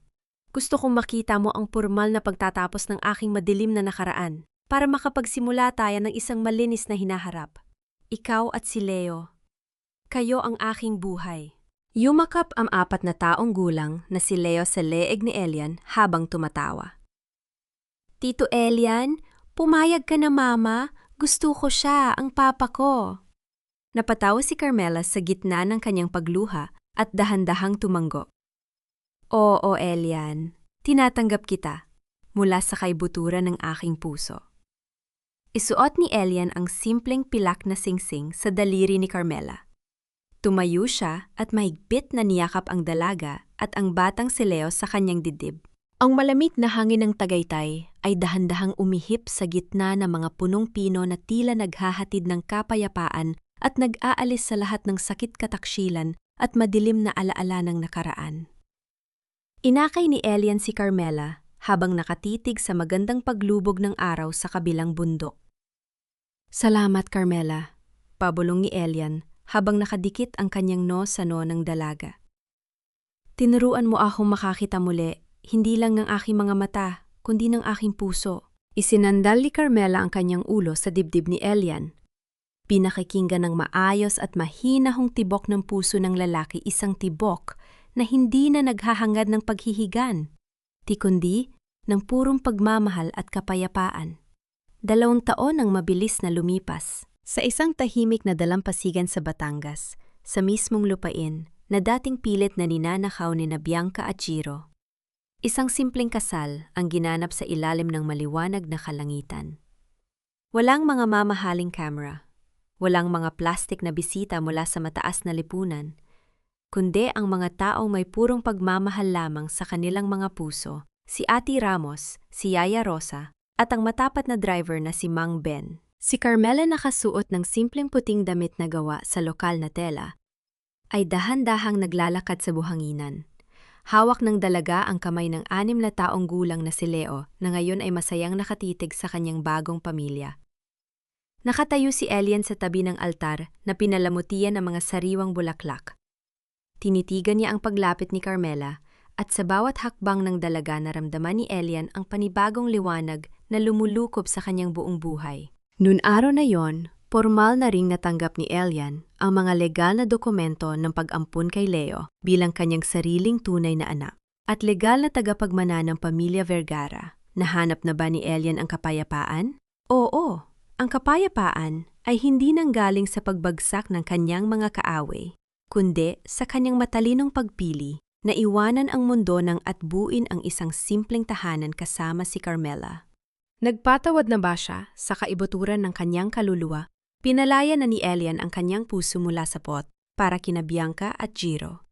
Gusto kong makita mo ang pormal na pagtatapos ng aking madilim na nakaraan para makapagsimula tayo ng isang malinis na hinaharap. Ikaw at si Leo. Kayo ang aking buhay. Yumakap ang 4 na taong gulang na si Leo sa leeg ni Elian habang tumatawa. Tito Elian, pumayag ka na mama. Gusto ko siya, ang papa ko. Napatawa si Carmela sa gitna ng kanyang pagluha at dahan-dahang tumanggo. Oo, Elian, tinatanggap kita mula sa kaibuturan ng aking puso. Isuot ni Elian ang simpleng pilak na singsing sa daliri ni Carmela. Tumayo siya at mahigpit na niyakap ang dalaga at ang batang si Leo sa kanyang dibdib. Ang malamig na hangin ng Tagaytay ay dahan-dahang umihip sa gitna ng mga punong pino na tila naghahatid ng kapayapaan at nag-aalis sa lahat ng sakit kataksilan at madilim na alaala ng nakaraan. Inakay ni Elian si Carmela habang nakatitig sa magandang paglubog ng araw sa kabilang bundok. Salamat, Carmela, pabulong ni Elian habang nakadikit ang kanyang noo sa noo ng dalaga. Tinuruan mo akong makakita muli, hindi lang ng aking mga mata, kundi ng aking puso. Isinandal ni Carmela ang kanyang ulo sa dibdib ni Elian. Pinakikinggan ng maayos at mahinahong tibok ng puso ng lalaki, isang tibok na hindi na naghahangad ng paghihigan, kundi ng purong pagmamahal at kapayapaan. 2 taon ang mabilis na lumipas. Sa isang tahimik na dalampasigan sa Batangas, sa mismong lupain na dating pilit na ninanakaw ni Bianca at Giro. Isang simpleng kasal ang ginanap sa ilalim ng maliwanag na kalangitan. Walang mga mamahaling camera, walang mga plastik na bisita mula sa mataas na lipunan, kundi ang mga taong may purong pagmamahal lamang sa kanilang mga puso, si Ate Ramos, si Yaya Rosa, at ang matapat na driver na si Mang Ben. Si Carmela, nakasuot ng simpleng puting damit na gawa sa lokal na tela, ay dahan-dahang naglalakad sa buhanginan. Hawak ng dalaga ang kamay ng 6 na taong gulang na si Leo na ngayon ay masayang nakatitig sa kanyang bagong pamilya. Nakatayo si Elian sa tabi ng altar na pinalamutian ng mga sariwang bulaklak. Tinitigan niya ang paglapit ni Carmela at sa bawat hakbang ng dalaga naramdaman ni Elian ang panibagong liwanag na lumulukob sa kanyang buong buhay. Noon araw na yon, formal na ring natanggap ni Elian ang mga legal na dokumento ng pag-ampun kay Leo bilang kanyang sariling tunay na anak. at legal na tagapagmana ng pamilya Vergara. Nahanap na ba ni Elian ang kapayapaan? Oo, ang kapayapaan ay hindi nanggaling sa pagbagsak ng kanyang mga kaaway, kundi sa kanyang matalinong pagpili na iwanan ang mundo ng at buuin ang isang simpleng tahanan kasama si Carmela. Nagpatawad na ba siya sa kaibuturan ng kanyang kaluluwa? Pinalaya na ni Elian ang kanyang puso mula sa pot para kina Bianca at Giro.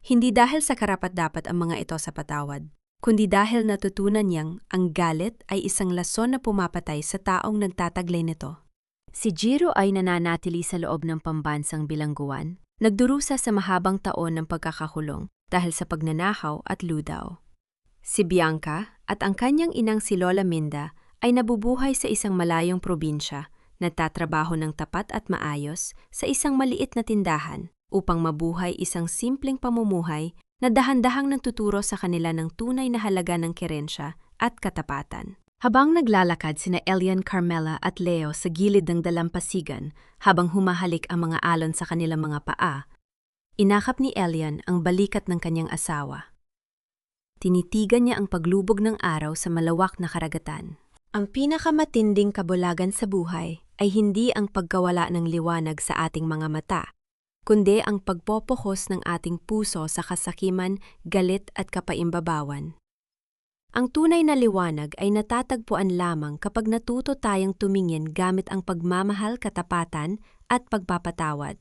Hindi dahil sa karapat-dapat ang mga ito sa patawad, kundi dahil natutunan niyang ang galit ay isang lason na pumapatay sa taong nagtataglay nito. Si Giro ay nananatili sa loob ng pambansang bilangguan, nagdurusa sa mahabang taon ng pagkakakulong dahil sa pagnanakaw at ludaw. Si Bianca at ang kanyang inang si Lola Minda ay nabubuhay sa isang malayong probinsya, nagtatrabaho ng tapat at maayos sa isang maliit na tindahan upang mabuhay isang simpleng pamumuhay na dahan-dahang nagtuturo sa kanila ng tunay na halaga ng kerensya at katapatan. Habang naglalakad sina Elian, Carmela at Leo sa gilid ng dalampasigan habang humahalik ang mga alon sa kanilang mga paa, inakap ni Elian ang balikat ng kanyang asawa. Tinitigan niya ang paglubog ng araw sa malawak na karagatan. Ang pinakamatinding kabulagan sa buhay ay hindi ang pagkawala ng liwanag sa ating mga mata, kundi ang pagpopohos ng ating puso sa kasakiman, galit at kapaimbabawan. Ang tunay na liwanag ay natatagpuan lamang kapag natuto tayong tumingin gamit ang pagmamahal, katapatan at pagpapatawad.